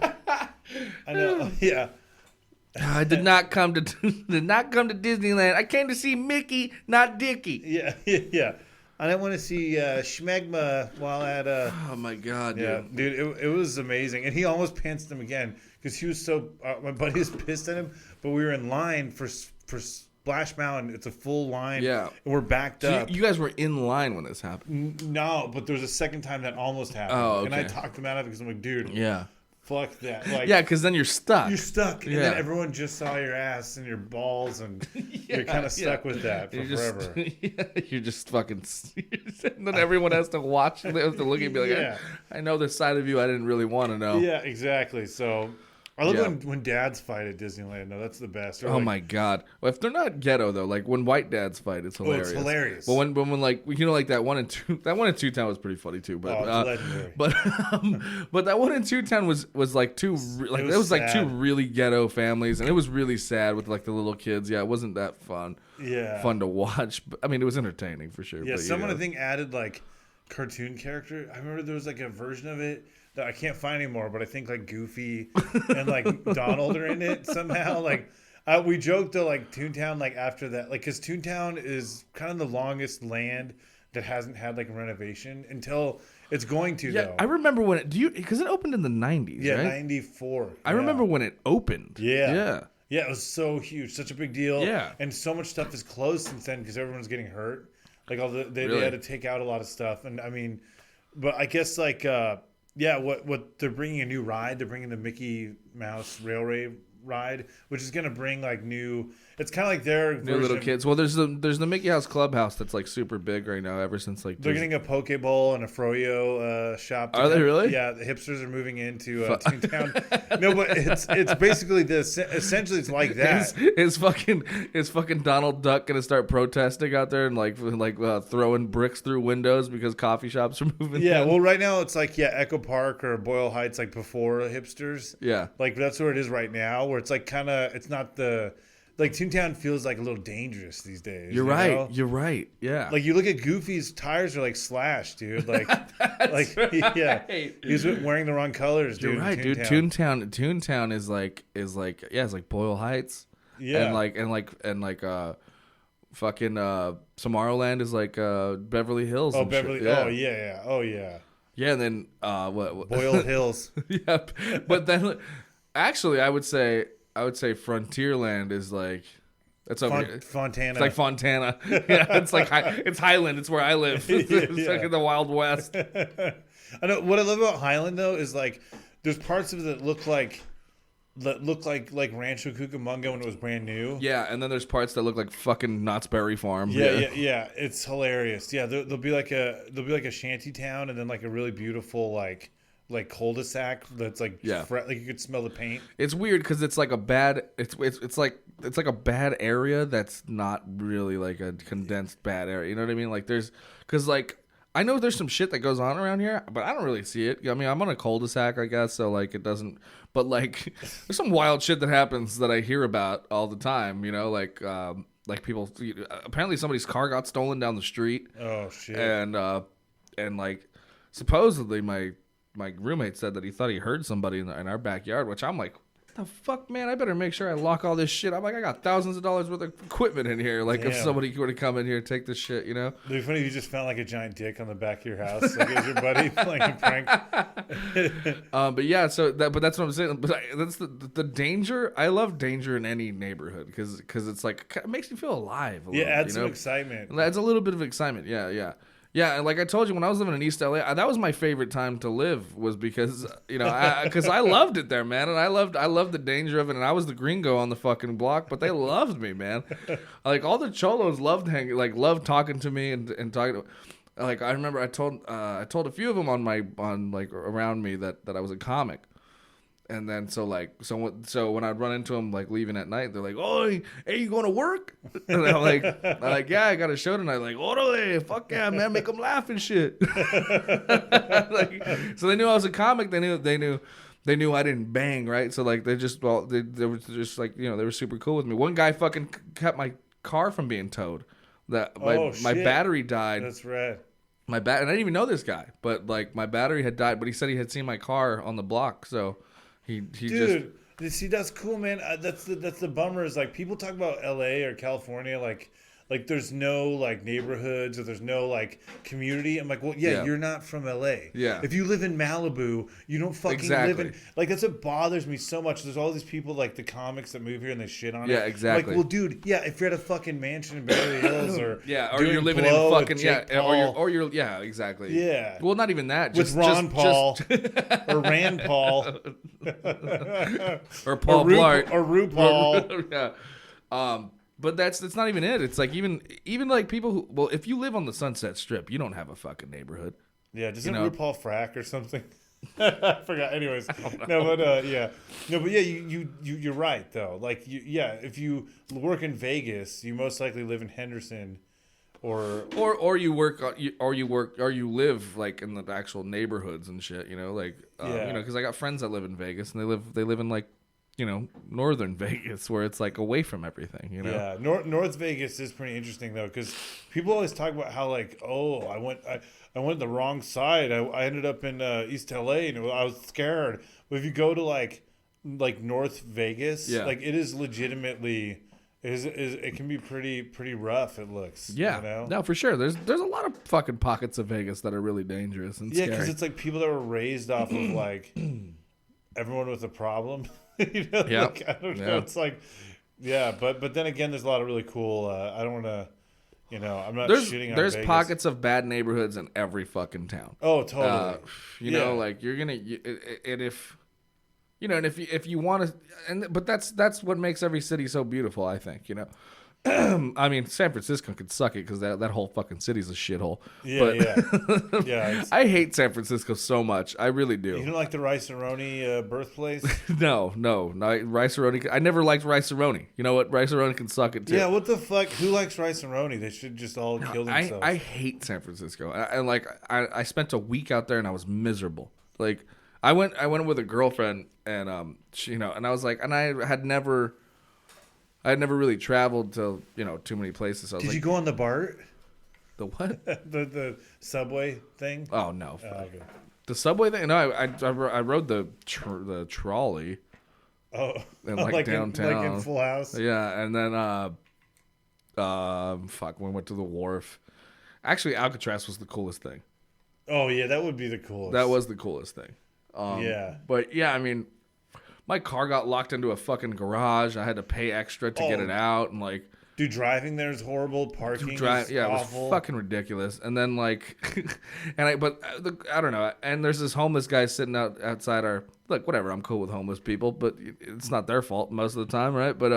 I know. Yeah. I did not come to Disneyland. I came to see Mickey, not Dickie. Yeah. I didn't want to see Schmegma while at Oh my god, dude. Dude, it was amazing, and he almost pantsed him again because he was so. My buddy was pissed at him, but we were in line for Splash Mountain. It's a full line. Yeah, and we're backed up. You guys were in line when this happened. No, but there was a second time that almost happened. Oh, okay. And I talked him out of it because I'm like, dude. Yeah. Fuck that. Like, yeah, because then you're stuck. You're stuck. And then everyone just saw your ass and your balls, and you're kind of stuck with that for forever. You're just fucking. And then everyone has to watch. They have to look at me like, I know this side of you I didn't really want to know. Yeah, exactly. So I love when dads fight at Disneyland. No, that's the best. Or my god! Well, if they're not ghetto though, like when white dads fight, it's hilarious. Oh, it's hilarious. But when like like that one in Two Town was pretty funny too. But it's legendary. But that one in Two Town was like two like two really ghetto families, and it was really sad with like the little kids. Yeah, it wasn't that fun. Yeah, fun to watch. But, I mean, it was entertaining for sure. Yeah, but, someone I think added like cartoon character. I remember there was like a version of it that I can't find anymore, but I think like Goofy and like Donald are in it somehow. Like we joked though, like Toontown, like after that, like because Toontown is kind of the longest land that hasn't had like a renovation until it's going to. Yeah, though. I remember when it. Because it opened in the 90s. Yeah, right? 94. I remember when it opened. Yeah, it was so huge, such a big deal. Yeah, and so much stuff is closed since then because everyone's getting hurt. Like they had to take out a lot of stuff, and I mean, but I guess like. Yeah, what they're bringing a new ride. They're bringing the Mickey Mouse Railway ride, which is going to bring like new. It's kind of like their new version. Little kids. Well, there's the Mickey House Clubhouse that's like super big right now. Ever since like they're getting a Poke Bowl and a Froyo shop. Are they really? Yeah, the hipsters are moving into Toontown. No, but it's basically essentially it's like that. Is fucking Donald Duck gonna start protesting out there and like throwing bricks through windows because coffee shops are moving? Yeah, in? well, right now it's like Echo Park or Boyle Heights, like before hipsters. Yeah, like that's where it is right now, where it's like kind of it's not the. Like Toontown feels like a little dangerous these days. You're right. Know? You're right. Yeah. Like you look at Goofy's tires are like slashed, dude. Like, he's wearing the wrong colors, dude. You're right, dude. Toontown is like it's like Boyle Heights. Yeah. And like fucking Tomorrowland is like Beverly Hills. Oh, and Beverly. Shit. Yeah. Oh yeah. Yeah, and then what? Boyle Hills. Yep. But then, actually, I would say Frontierland is like that's over here. Fontana. It's like Fontana. Yeah, it's like it's Highland. It's where I live. It's like in the Wild West. I know what I love about Highland though is like there's parts of it that look like Rancho Cucamonga when it was brand new. Yeah, and then there's parts that look like fucking Knott's Berry Farm. Yeah. It's hilarious. Yeah, there'll be like a shanty town and then like a really beautiful like cul-de-sac that's like like you could smell the paint. It's weird because it's like a bad it's like a bad area that's not really like a condensed bad area. You know what I mean? Like there's because like I know there's some shit that goes on around here, but I don't really see it. I mean, I'm on a cul-de-sac, I guess, so like it doesn't. But like, there's some wild shit that happens that I hear about all the time. You know, like people. Apparently, somebody's car got stolen down the street. Oh shit! And like, supposedly my roommate said that he thought he heard somebody in our backyard, which I'm like, the fuck, man, I better make sure I lock all this shit. I'm like, I got thousands of dollars worth of equipment in here. Like, if somebody were to come in here and take this shit, you know? It'd be funny if you just found like a giant dick on the back of your house. Like, is your buddy playing a prank? But yeah, but that's what I'm saying. But that's the danger. I love danger in any neighborhood because it's like, it makes you feel alive. Adds some excitement. It adds a little bit of excitement. Yeah. Yeah, and like I told you, when I was living in East LA, that was my favorite time to live, was because, you know, because I loved it there, man, and I loved the danger of it, and I was the gringo on the fucking block, but they loved me, man. Like, all the cholos loved talking to me and talking to, like, I remember I told a few of them around me that I was a comic. And then so when I'd run into them like leaving at night, they're like, "Oh, hey, you going to work?" And I'm like, "Yeah, I got a show tonight." Like, "Orale, fuck yeah, man, make them laugh and shit." Like, so they knew I was a comic. They knew I didn't bang, right? So like they were just like, you know, they were super cool with me. One guy fucking kept my car from being towed. My battery died. That's rad. And I didn't even know this guy, but like my battery had died. But he said he had seen my car on the block, so. Dude, see, that's cool, man. That's the bummer is like people talk about LA or California like there's no like neighborhoods or there's no like community. I'm like, well, yeah. You're not from LA. Yeah. If you live in Malibu, you don't fucking live in, like, that's what bothers me so much. There's all these people like the comics that move here and they shit on it. Yeah, exactly. Like, well, dude, yeah, if you're at a fucking mansion in Beverly Hills or or you're living in fucking Paul, or you're exactly. Yeah. Well, not even that. With Ron Paul or Rand Paul or Paul Blart or RuPaul. Yeah. But that's not even it. It's like even like people who, well, if you live on the Sunset Strip, you don't have a fucking neighborhood. Yeah, doesn't RuPaul frack or something? I forgot. Anyways, you're right though. Like, if you work in Vegas, you most likely live in Henderson, or you live like in the actual neighborhoods and shit. You know, like you know, because I got friends that live in Vegas and they live in like, you know, northern Vegas, where it's like away from everything, you know? Yeah, North Vegas is pretty interesting though, because people always talk about how like, oh, I went the wrong side. I ended up in East LA and I was scared. But if you go to like North Vegas, like it is legitimately, it can be pretty rough. It looks, yeah, you know? No, for sure. There's a lot of fucking pockets of Vegas that are really dangerous and scary. Because it's like people that were raised off of like everyone with a problem. You know, like, I don't know. It's like, but then again, there's a lot of really cool. I don't want to, you know, I'm not shitting on There's Vegas. Pockets of bad neighborhoods in every fucking town. Oh, totally. You know, like you're gonna, and if, you know, and if you want to, but that's what makes every city so beautiful, I think. You know. I mean, San Francisco could suck it because that whole fucking city's a shithole. Yeah. I hate San Francisco so much. I really do. You don't like the Rice-A-Roni birthplace? No. Rice-A-Roni. I never liked Rice-A-Roni. You know what? Rice-A-Roni can suck it too. Yeah, what the fuck? Who likes Rice-A-Roni? They should just all kill themselves. I hate San Francisco. And like, I spent a week out there and I was miserable. Like, I went with a girlfriend and she, you know, and I was like, and I had never really traveled to, you know, too many places. So I was Did you go on the BART? The what? the subway thing? Oh no, okay. The subway thing. No, I rode the trolley. Oh, in like downtown, like in Full House. Yeah, and then we went to the wharf. Actually, Alcatraz was the coolest thing. Oh yeah, that would be the coolest. That was the coolest thing. Yeah, but yeah, I mean, my car got locked into a fucking garage. I had to pay extra to get it out, and like, dude, driving there is horrible. Parking, is awful. It was fucking ridiculous. And then like, I don't know. And there's this homeless guy sitting outside our, look, whatever. I'm cool with homeless people, but it's not their fault most of the time, right? But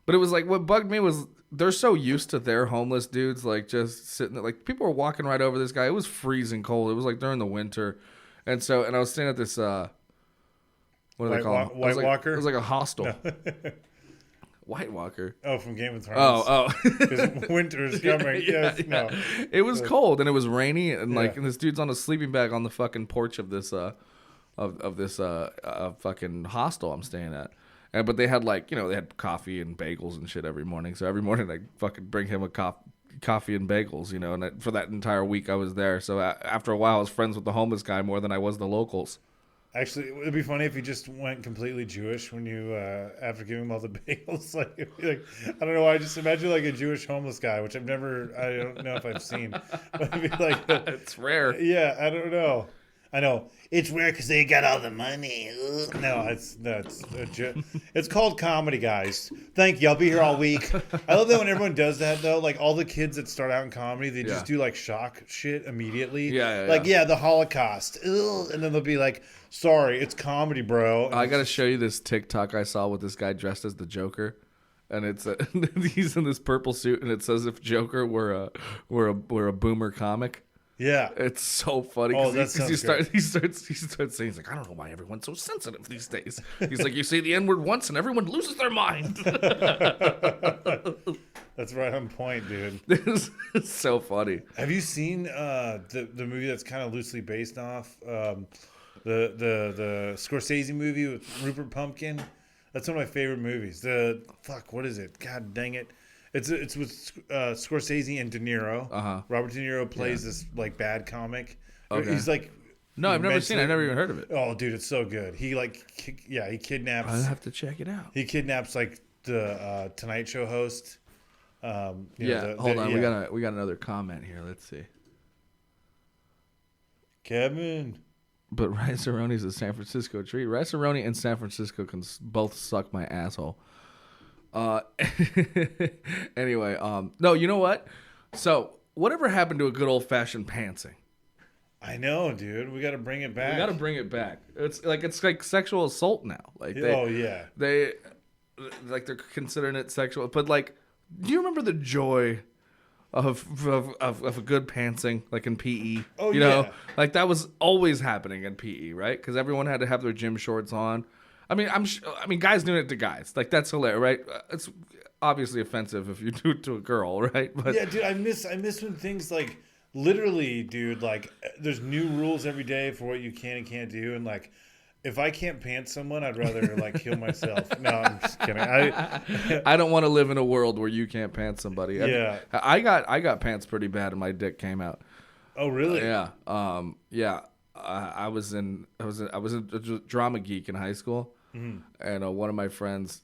it was like, what bugged me was they're so used to their homeless dudes like just sitting there. Like, people were walking right over this guy. It was freezing cold. It was like during the winter, and I was staying at this. What do they call it? White Walker? It was like a hostel. No. White Walker. Oh, from Game of Thrones. Oh. Because winter's coming. Yeah. No. It was cold and it was rainy and and this dude's on a sleeping bag on the fucking porch of this fucking hostel I'm staying at. But they had they had coffee and bagels and shit every morning. So every morning I fucking bring him a coffee and bagels, and for that entire week I was there. So after a while I was friends with the homeless guy more than I was the locals. Actually, it would be funny if you just went completely Jewish when you, after giving him all the bagels. I don't know why. I just imagine like a Jewish homeless guy, which I don't know if I've seen. But it'd be like, it's rare. Yeah, I don't know. I know it's rare because they got all the money. No, it's called comedy, guys. Thank you. I'll be here all week. I love that when everyone does that though. Like all the kids that start out in comedy, they just do like shock shit immediately. The Holocaust. Ugh. And then they'll be like, "Sorry, it's comedy, bro." And I gotta show you this TikTok I saw with this guy dressed as the Joker. And it's he's in this purple suit, and it says if Joker were a boomer comic. Yeah, it's so funny. Oh, that sounds great. He starts saying, he's like, I don't know why everyone's so sensitive these days. He's like, you say the N-word once and everyone loses their mind. That's right on point, dude. It's so funny. Have you seen the movie that's kind of loosely based off the Scorsese movie with Rupert Pumpkin? That's one of my favorite movies. What is it? God dang it. It's with Scorsese and De Niro. Uh-huh. Robert De Niro plays this like bad comic. Okay. He's like, no, I've never seen it. I've never even heard of it. Oh, dude, it's so good. He he kidnaps. I'll have to check it out. He kidnaps like the Tonight Show host. Hold on. Yeah. We got another comment here. Let's see. Kevin. But Rice-A-Roni's a San Francisco treat. Rice-A-Roni and San Francisco can both suck my asshole. Anyway, no, you know what? So, whatever happened to a good old-fashioned pantsing? I know, dude. We got to bring it back. We got to bring it back. It's like sexual assault now. They're considering it sexual. But like, do you remember the joy of a good pantsing, like in PE? Oh, you know, like that was always happening in PE, right? Because everyone had to have their gym shorts on. I mean, guys doing it to guys, like that's hilarious, right? It's obviously offensive if you do it to a girl, right? But yeah, dude, I miss when things like literally, dude, like there's new rules every day for what you can and can't do, and like if I can't pants someone, I'd rather like kill myself. No, I'm just kidding. I don't want to live in a world where you can't pants somebody. Yeah, I got pants pretty bad, and my dick came out. Oh, really? Yeah. I was a drama geek in high school, and one of my friends,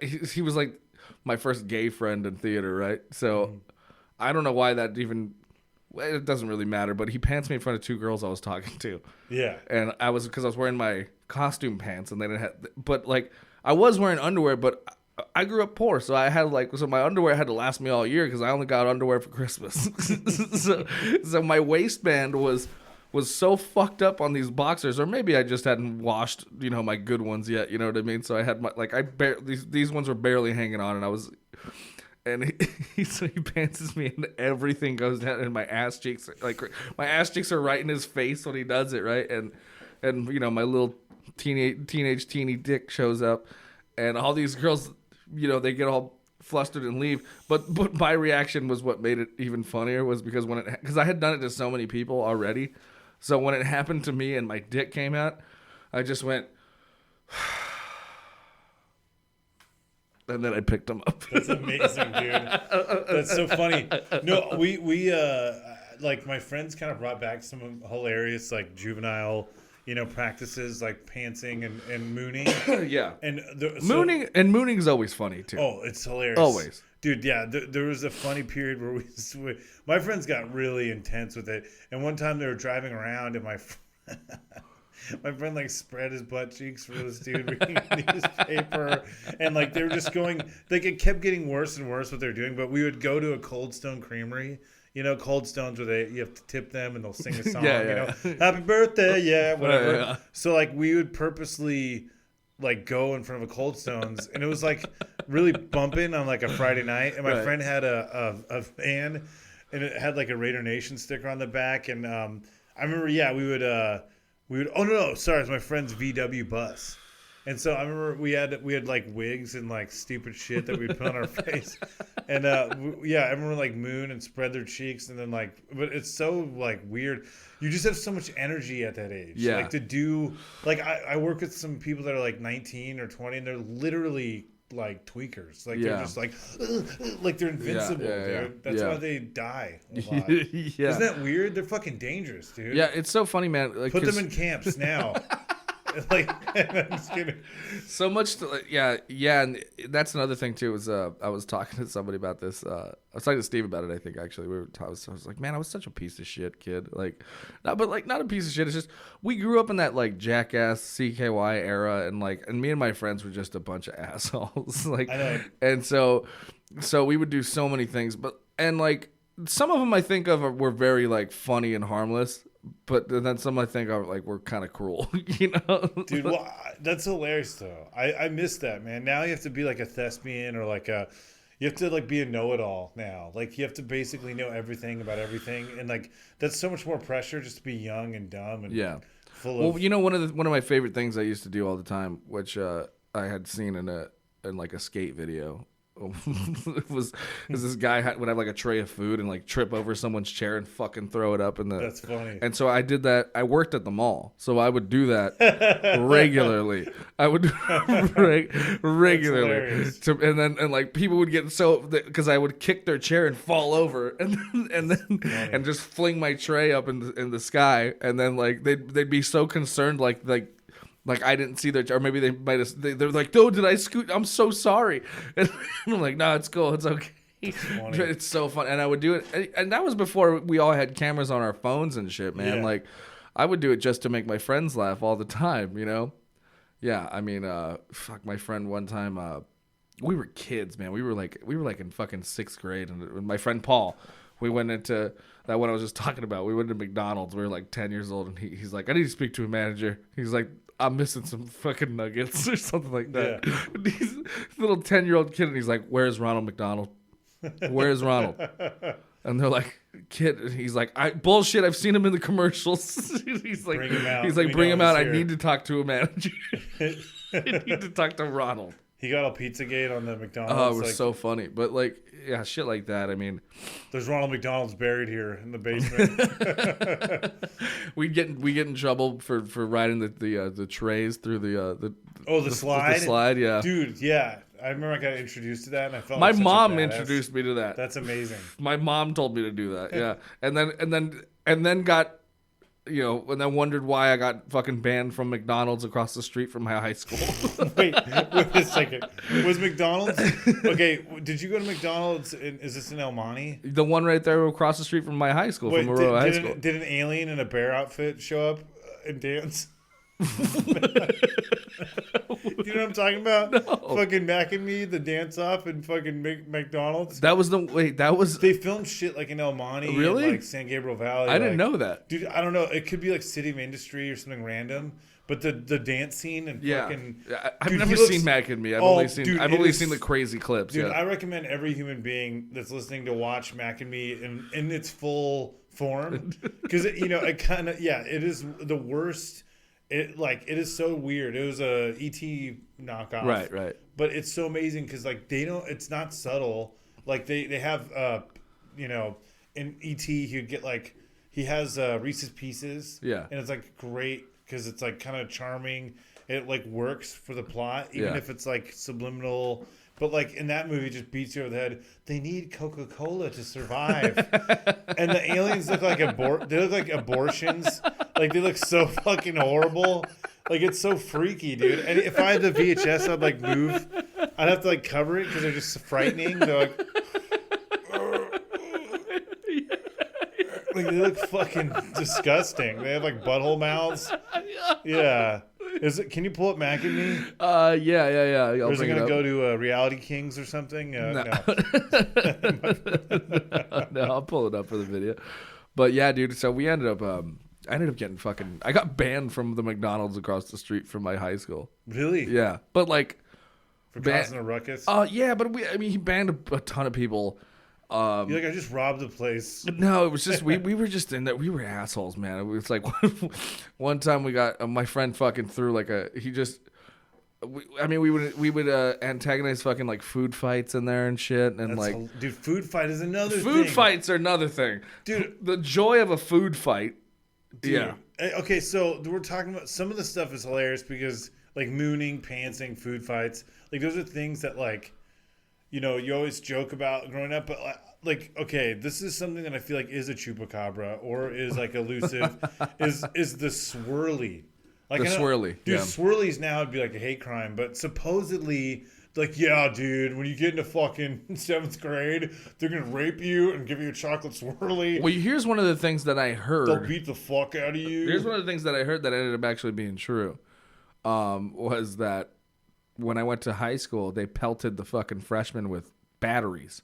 he was like my first gay friend in theater, right? So I don't know why that even. It doesn't really matter, but he pants me in front of two girls I was talking to. Yeah, and because I was wearing my costume pants, and they didn't have. But like I was wearing underwear, but I grew up poor, so I had so my underwear had to last me all year because I only got underwear for Christmas. so my waistband was so fucked up on these boxers, or maybe I just hadn't washed, my good ones yet. You know what I mean? So I had these ones were barely hanging on, and I was, and he pantses me, and everything goes down, and my ass cheeks are right in his face when he does it, right, and my little teenage teeny dick shows up, and all these girls. They get all flustered and leave. But my reaction was what made it even funnier was because because I had done it to so many people already. So when it happened to me and my dick came out, I just went, and then I picked them up. That's amazing, dude. That's so funny. No, we like my friends kind of brought back some hilarious like juvenile practices like pantsing and mooning. Yeah. And mooning is always funny too. Oh, it's hilarious. Always. Dude, yeah, there was a funny period where my friends got really intense with it. And one time they were driving around and my friend like spread his butt cheeks for this dude reading newspaper. And like they were just it kept getting worse and worse what they're doing. But we would go to a Cold Stone Creamery. Cold Stones where you have to tip them and they'll sing a song, happy birthday, yeah, whatever. Yeah. So like we would purposely like go in front of a Cold Stones and it was like really bumping on like a Friday night. And my friend had a van and it had like a Raider Nation sticker on the back. And I remember, we would, oh no, sorry, it was my friend's VW bus. And so I remember we had like wigs and like stupid shit that we put on our face. And yeah, I remember like moon and spread their cheeks, and then like, but it's so like weird. You just have so much energy at that age. Yeah. Like to do, like I work with some people that are like 19 or 20, and they're literally like tweakers. Like they're just like they're invincible, dude. That's why they die a lot. Yeah. Isn't that weird? They're fucking dangerous, dude. Yeah, it's so funny, man. Like, put them in camps now. Like, I'm just kidding. So much to, yeah, and that's another thing too. Was I was talking to somebody about this. I was talking to Steve about it. I think actually I was like, man, I was such a piece of shit kid. Like, not a piece of shit. It's just we grew up in that like Jackass CKY era, and me and my friends were just a bunch of assholes. Like, I know. And so we would do so many things, and like some of them I think of were very like funny and harmless. But then some I think are like we're kind of cruel, you know. Dude, well, that's hilarious though. I miss that, man. Now you have to be like a thespian or like you have to like be a know-it-all now. Like you have to basically know everything about everything, and like that's so much more pressure just to be young and dumb and full of. Well, you know, one of my favorite things I used to do all the time, which I had seen in like a skate video. was this guy would have like a tray of food and like trip over someone's chair and fucking throw it up in the. That's funny. And so I did that. I worked at the mall, so I would do that regularly. I would regularly, and like people would get so because I would kick their chair and fall over, and just fling my tray up in the sky, and then like they'd be so concerned like I didn't see their, or maybe they might have. They're like, "No, did I scoot? I'm so sorry." And I'm like, "No, it's cool. It's okay." It's so fun, and I would do it, and that was before we all had cameras on our phones and shit, man. Yeah. Like, I would do it just to make my friends laugh all the time, you know. Yeah, I mean, fuck, my friend one time, we were kids, man. We were like in fucking 6th grade, and my friend Paul, we went into that one I was just talking about. We went to McDonald's. We were like 10 years old, and he's like, "I need to speak to a manager." He's like, "I'm missing some fucking nuggets," or something like that. Yeah. And he's a little 10-year-old kid, and he's like, "Where's Ronald McDonald? Where's Ronald?" And they're like, "Kid," and he's like, "Bullshit, I've seen him in the commercials." He's like, Bring him out. He's like, We "Bring know him out. he's I here." need to talk to a manager. I need to talk to Ronald. He got a Pizzagate on the McDonald's. Oh, it was like, so funny. But like, yeah, shit like that. I mean, there's Ronald McDonald's buried here in the basement. we get in trouble for riding the trays through the slide. The slide, yeah. Dude, yeah. I remember I got introduced to that, and I felt My like such a mom badass. introduced me to that. That's amazing. My mom told me to do that. Yeah, and then got, you know, and then wondered why I got fucking banned from McDonald's across the street from my high school. Wait a second. Was McDonald's okay? Did you go to McDonald's? Is this in El Monte? The one right there across the street from my high school, Wait, from Aurora High School. Did an alien in a bear outfit show up and dance? Do you know what I'm talking about? No. Fucking Mac and Me, the dance off in fucking McDonald's. That was They filmed shit like in El Monte, really? and like San Gabriel Valley. I didn't know that, dude. I don't know. It could be like City of Industry or something random. But the dance scene and fucking I've dude, never seen Mac and Me. I've only seen the crazy clips. Dude, yeah. I recommend every human being that's listening to watch Mac and Me in its full form, because you know it kind of it is the worst. It is so weird. It was a ET knockoff, right. But it's so amazing because like they don't. It's not subtle. Like they have you know, in ET he'd get like he has Reese's Pieces, yeah, and it's like great. Because it's like kind of charming, it like works for the plot, even if it's like subliminal. But like in that movie, it just beats you over the head. They need Coca-Cola to survive, and the aliens look like they look like abortions. Like they look so fucking horrible. Like it's so freaky, dude. And if I had the VHS, I'd like move. I'd have to like cover it because they're just frightening. They're like. Like they look fucking disgusting. They have like butthole mouths. Yeah. Can you pull up Mac and Me? Yeah. Or is it gonna go to Reality Kings or something? No. No, I'll pull it up for the video. But yeah, dude. So we ended up. I ended up getting fucking. I got banned from the McDonald's across the street from my high school. Really? Yeah, but like. For causing a ruckus. Yeah, but he banned a ton of people. You're like, I just robbed the place. No, it was just we were just in there. We were assholes, man. It was like one time we got my friend fucking threw like we would antagonize fucking like food fights in there and shit, and Dude, food fight is another thing. Food fights are another thing, dude. The joy of a food fight, dude. Yeah. Okay, so we're talking about some of the stuff is hilarious because like mooning, pantsing, food fights, like those are things that like, you know, you always joke about growing up, but like, okay, this is something that I feel like is a chupacabra or is like elusive, is the swirly. Like the swirly. Dude, swirlies now would be like a hate crime, but supposedly, like, yeah, dude, when you get into fucking 7th grade, they're going to rape you and give you a chocolate swirly. Well, here's one of the things that I heard. They'll beat the fuck out of you. Here's one of the things that I heard that ended up actually being true. Was that when I went to high school, they pelted the fucking freshmen with batteries.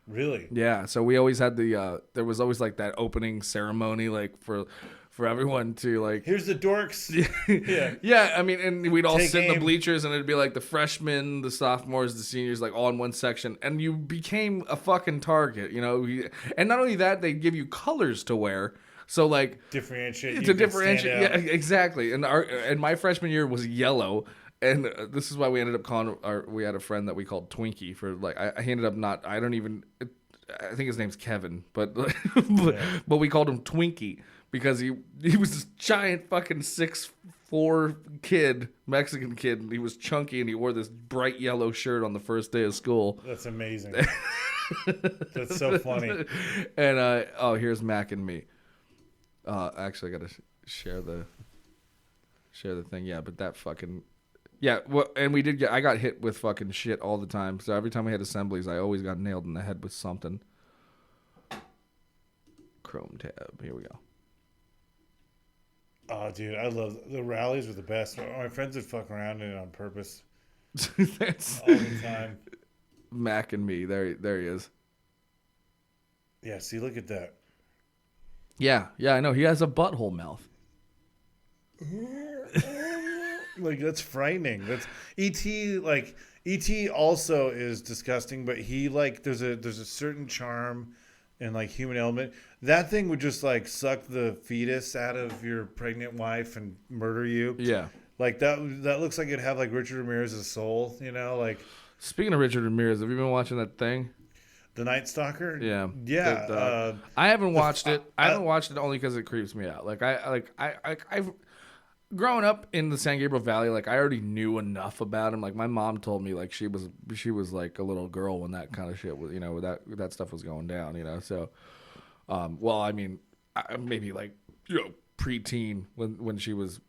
Really? Yeah, so we always had there was always like that opening ceremony, like for everyone to like. Here's the dorks. Yeah. Yeah, I mean, and we'd all Take sit in the aim. bleachers, and it'd be like the freshmen, the sophomores, the seniors, like all in one section, and you became a fucking target, you know. And not only that, they'd give you colors to wear. So like differentiate. To differentiate, yeah, exactly. And my freshman year was yellow. And this is why we ended up calling we had a friend that we called Twinkie for like, I ended up not, I think his name's Kevin, but we called him Twinkie because he was this giant fucking 6'4" kid, Mexican kid, and he was chunky and he wore this bright yellow shirt on the first day of school. That's amazing. That's so funny. And here's Mac and me. Actually, I gotta share the thing. Yeah, but that fucking. Yeah, well, and I got hit with fucking shit all the time. So every time we had assemblies, I always got nailed in the head with something. Chrome tab. Here we go. Oh, dude, I love the rallies were the best. My friends would fuck around in it on purpose. That's all the time. Mac and me. There he is. Yeah, see, look at that. Yeah, I know. He has a butthole mouth. Like, that's frightening. That's E.T. Like, E.T. also is disgusting, but he like there's a certain charm and like human element. That thing would just like suck the fetus out of your pregnant wife and murder you. Yeah, like that looks like it'd have like Richard Ramirez's soul. You know, like. Speaking of Richard Ramirez, have you been watching that thing? The Night Stalker? Yeah. I haven't watched it. I haven't watched it only because it creeps me out. Like I've growing up in the San Gabriel Valley, like I already knew enough about him. Like my mom told me, like she was like a little girl when that kind of shit was, you know, that stuff was going down, you know. So, well, I mean, maybe like, you know, preteen when she was,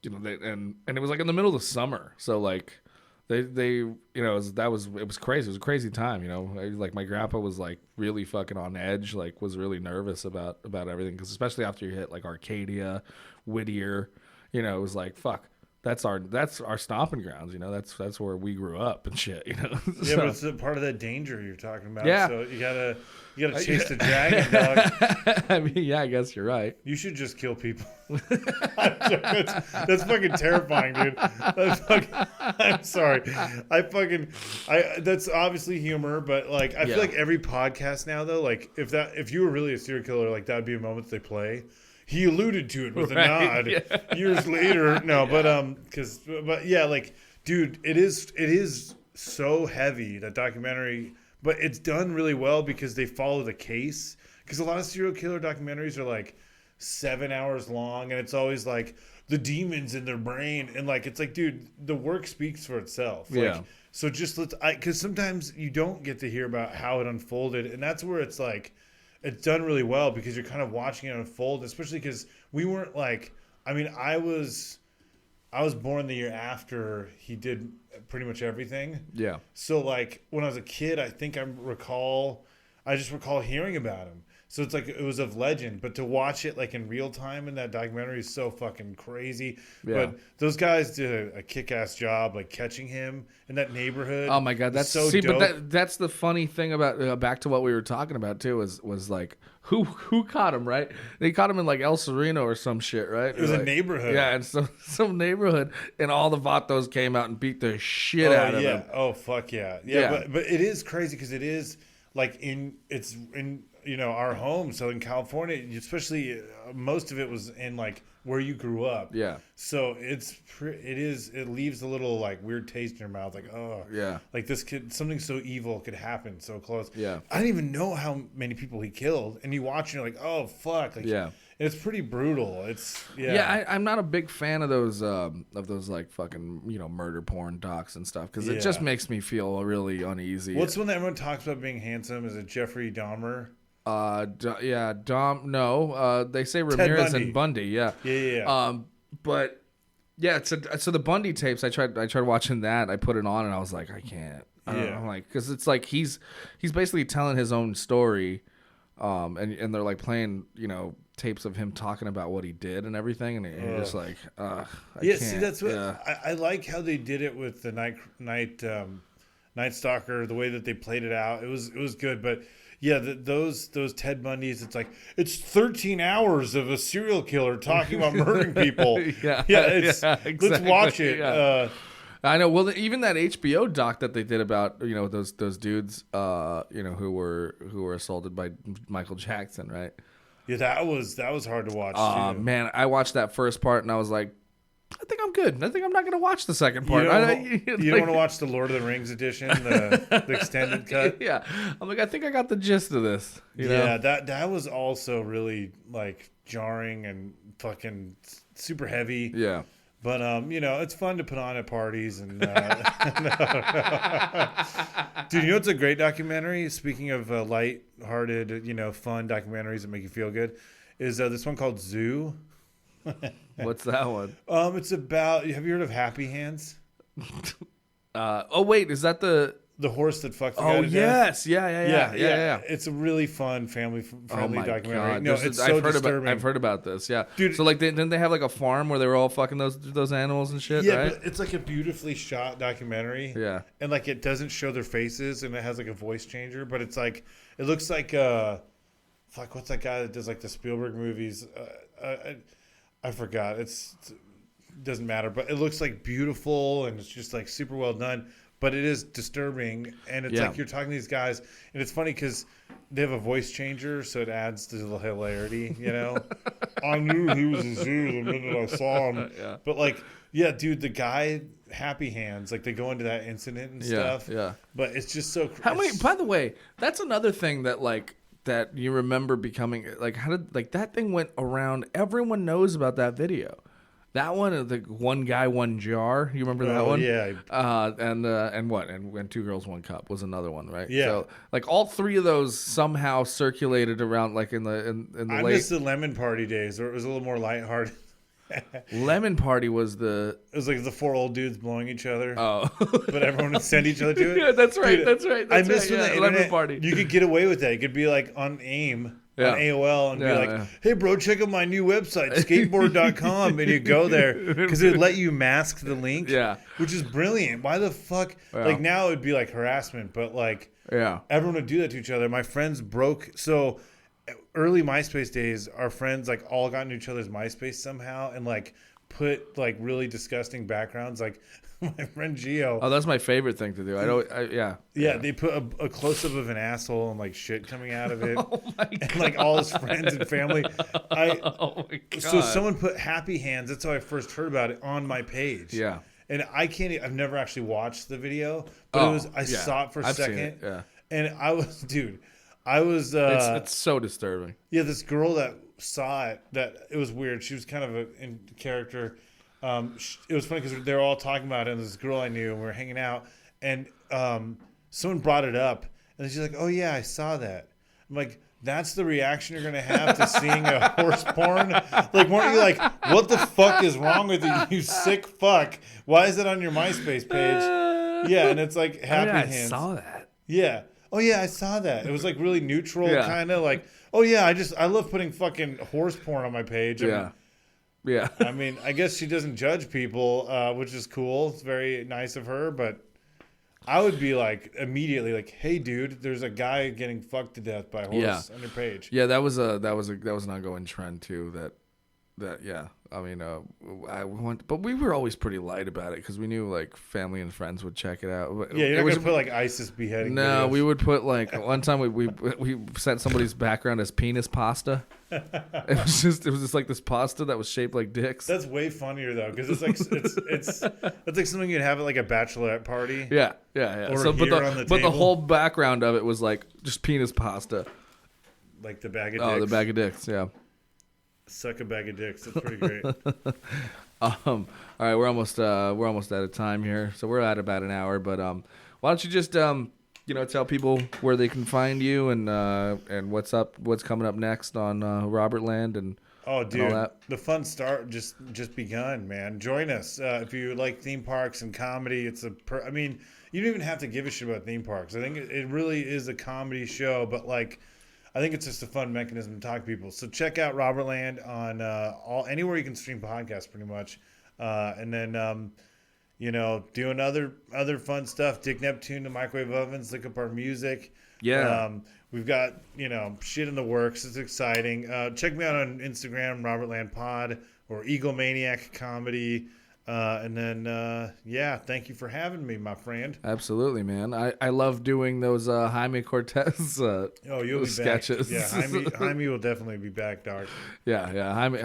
you know, and it was like in the middle of the summer, so like. They you know, it was crazy. It was a crazy time, you know. Like my grandpa was like really fucking on edge, like was really nervous about everything, because especially after you hit like Arcadia, Whittier, you know, it was like fuck. That's our stomping grounds, you know. That's where we grew up and shit, you know. Yeah, but it's a part of that danger you're talking about. Yeah. So you gotta chase the dragon, dog. I mean, yeah, I guess you're right. You should just kill people. That's fucking terrifying, dude. I'm sorry. That's obviously humor, but like I feel like every podcast now though, like if you were really a serial killer, like that would be a moment they play. He alluded to it with a nod years later. No, but yeah, like, dude, it is so heavy, that documentary, but it's done really well because they follow the case. Because a lot of serial killer documentaries are like 7 hours long, and it's always like the demons in their brain, and like it's like, dude, the work speaks for itself. Like, yeah. So just because sometimes you don't get to hear about how it unfolded, and that's where it's like. It's done really well because you're kind of watching it unfold, especially because we weren't like, I mean, I was born the year after he did pretty much everything. Yeah. So like when I was a kid, I think I just recall hearing about him. So it's like it was of legend, but to watch it like in real time in that documentary is so fucking crazy. Yeah. But those guys did a kick-ass job, like catching him in that neighborhood. Oh my god, that's so dope. But that's the funny thing about back to what we were talking about too was like who caught him, right? They caught him in like El Sereno or some shit, right? It was like, a neighborhood. Yeah, and some neighborhood, and all the vatos came out and beat the shit out of him. Oh fuck yeah. But it is crazy because it is like our home, Southern California, especially most of it was in like where you grew up. Yeah. So it leaves a little like weird taste in your mouth. Like, oh, Yeah. like something so evil could happen so close. Yeah. I didn't even know how many people he killed. And you watch and you're like, oh, fuck. Like, Yeah. it's pretty brutal. I'm not a big fan of those like fucking murder porn docs and stuff because it just makes me feel really uneasy. What's one that everyone talks about being handsome? Is it Jeffrey Dahmer? They say Ramirez and Bundy. Yeah. But yeah, so the Bundy tapes. I tried watching that. I put it on and I was like, I can't. I'm like, because it's like he's basically telling his own story, and they're like playing tapes of him talking about what he did and everything, and you're just like, I can't. See, that's what I like how they did it with the Night Stalker. The way that they played it out, it was good, but. Yeah, those Ted Bundys, it's 13 hours of a serial killer talking about murdering people. Exactly. Let's watch it. Yeah. I know. Well, even that HBO doc that they did about those dudes who were assaulted by Michael Jackson, right? Yeah, that was hard to watch. Man, I watched that first part and I was like, I think I'm good. I think I'm not going to watch the second part. You don't want to watch the Lord of the Rings edition, the extended cut? Yeah. I'm like, I think I got the gist of this. Yeah, that was also really like jarring and fucking super heavy. Yeah. But it's fun to put on at parties and dude, it's a great documentary. Speaking of light-hearted, fun documentaries that make you feel good, is this one called Zoo. What's that one? It's about. Have you heard of Happy Hands? Oh wait, is that the horse that fucked the guy to yes, death? Yeah. It's a really fun family-friendly documentary. God. No, it's so disturbing. I've heard about this. Yeah, dude. So like, didn't they have like a farm where they were all fucking those animals and shit? Yeah, right? but it's like a beautifully shot documentary. Yeah, and like it doesn't show their faces, and it has like a voice changer, but it's like it looks like fuck, what's that guy that does like the Spielberg movies? I forgot. It doesn't matter, but it looks like beautiful and it's just like super well done. But it is disturbing, and it's like you're talking to these guys, and it's funny because they have a voice changer, so it adds to the hilarity. I knew he was a zoo the minute I saw him. Yeah. But like, dude, the guy Happy Hands, like they go into that incident and stuff. Yeah. But it's just so. How many? By the way, that's another thing that like. That you remember becoming like, how did like that thing went around? Everyone knows about that video. That one, the one guy, one jar. You remember that one? Yeah. And Two Girls, One Cup was another one, right? Yeah. So like all three of those somehow circulated around like in the I late. miss the Lemon Party days where it was a little more lighthearted. Lemon Party was It was like the four old dudes blowing each other. Oh. But everyone would send each other to it. Yeah, that's right. Dude, that's right. I miss when the Lemon internet, Party. you could get away with that. You could be like on AIM. On AOL and be like, hey, bro, check out my new website, skateboard.com. And you go there because it would let you mask the link, which is brilliant. Why the fuck? Yeah. Like now it would be like harassment, but like everyone would do that to each other. My friends broke. So early MySpace days, our friends like all got into each other's MySpace somehow and like put like really disgusting backgrounds. Like my friend Gio. Oh, that's my favorite thing to do. Yeah, they put a close-up of an asshole and like shit coming out of it. Oh my God. And like all his friends and family. Oh my God. So someone put Happy Hands, that's how I first heard about it, on my page. Yeah. And I've never actually watched the video, but I saw it for a second. Seen it, yeah. And I was it's so disturbing. Yeah, this girl that saw it, that it was weird. She was kind of in character. It was funny because they were all talking about it, and this girl I knew, and we were hanging out, and someone brought it up, and she's like, "Oh yeah, I saw that." I'm like, "That's the reaction you're gonna have to seeing a horse porn? Like, weren't you like, what the fuck is wrong with you, you sick fuck? Why is it on your MySpace page?" Yeah, and it's like Happy Hands. I saw that. Yeah. Oh yeah, I saw that. It was like really neutral, kind of like, oh yeah, I love putting fucking horse porn on my page. Yeah. I mean, I guess she doesn't judge people, which is cool. It's very nice of her, but I would be like immediately like, "Hey, dude, there's a guy getting fucked to death by a horse on your page." Yeah, that was an ongoing trend too. That I mean, but we were always pretty light about it because we knew like family and friends would check it out. Yeah, you're not gonna put like ISIS beheading. No, videos. we would put like one time we sent somebody's background as penis pasta. It was just like this pasta that was shaped like dicks. That's way funnier though, because it's like it's that's like something you'd have at like a bachelorette party. Yeah. Or So, here on the but the table. whole background of it was like just penis pasta. Like the bag of Oh, dicks. the bag of dicks. Yeah. Suck a bag of dicks. That's pretty great. All right, we're almost out of time here, so we're at about an hour. But why don't you just tell people where they can find you and what's coming up next on Robertland and Oh, and dude, all that. the fun start just begun, man. Join us if you like theme parks and comedy. I mean, you don't even have to give a shit about theme parks. I think it really is a comedy show, but like, I think it's just a fun mechanism to talk to people. So check out Robertland on anywhere you can stream podcasts, pretty much, and then doing other fun stuff. Dick Neptune, the microwave ovens. Look up our music. Yeah. We've got, shit in the works. It's exciting. Check me out on Instagram, Robertland Pod or Eagle Maniac Comedy. And then, thank you for having me, my friend. Absolutely, man. I love doing those Jaime Cortez You'll be sketches. back. Yeah, Jaime will definitely be back, Dark. Yeah.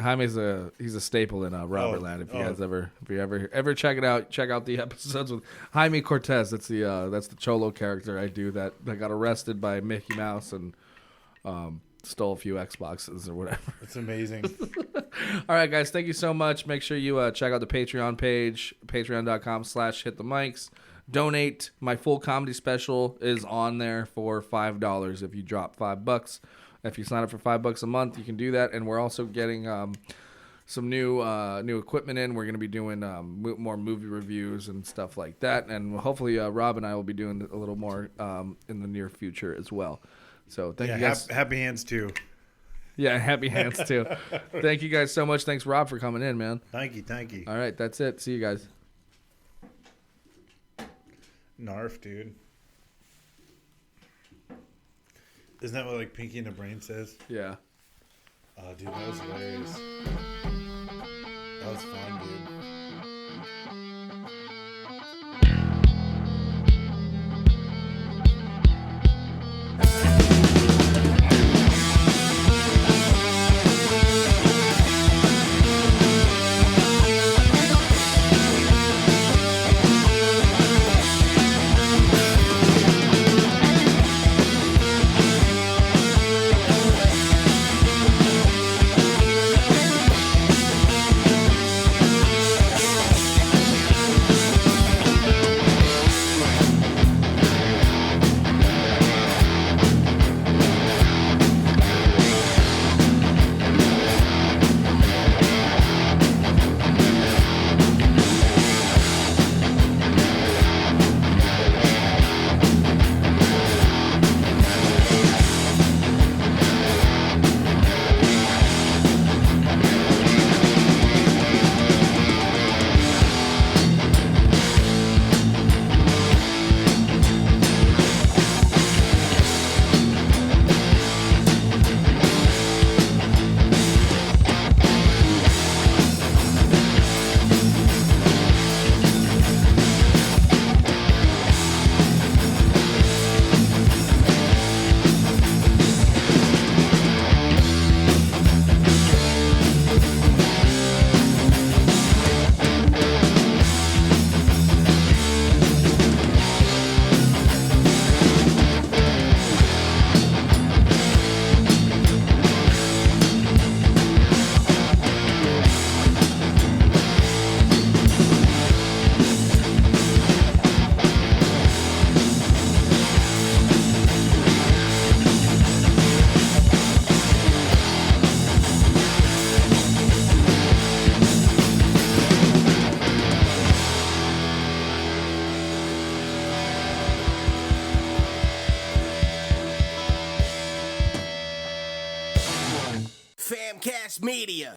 Jaime's he's a staple in Robertland. If you ever check it out, check out the episodes with Jaime Cortez. That's the Cholo character I do that got arrested by Mickey Mouse and stole a few Xboxes or whatever. It's amazing. All right, guys, thank you so much. Make sure you check out the Patreon page, patreon.com/hitthemics. Donate. My full comedy special is on there for $5 if you drop $5. If you sign up for $5 a month, you can do that. And we're also getting some new equipment in. We're going to be doing more movie reviews and stuff like that. And hopefully Rob and I will be doing a little more in the near future as well. So thank you guys. Happy hands too. Yeah, happy hands too. Thank you guys so much. Thanks, Rob, for coming in, man. Thank you. All right, that's it. See you guys. Narf, dude. Isn't that what like Pinky in the Brain says? Yeah. Oh, dude, that was hilarious. That was fun, dude. Media.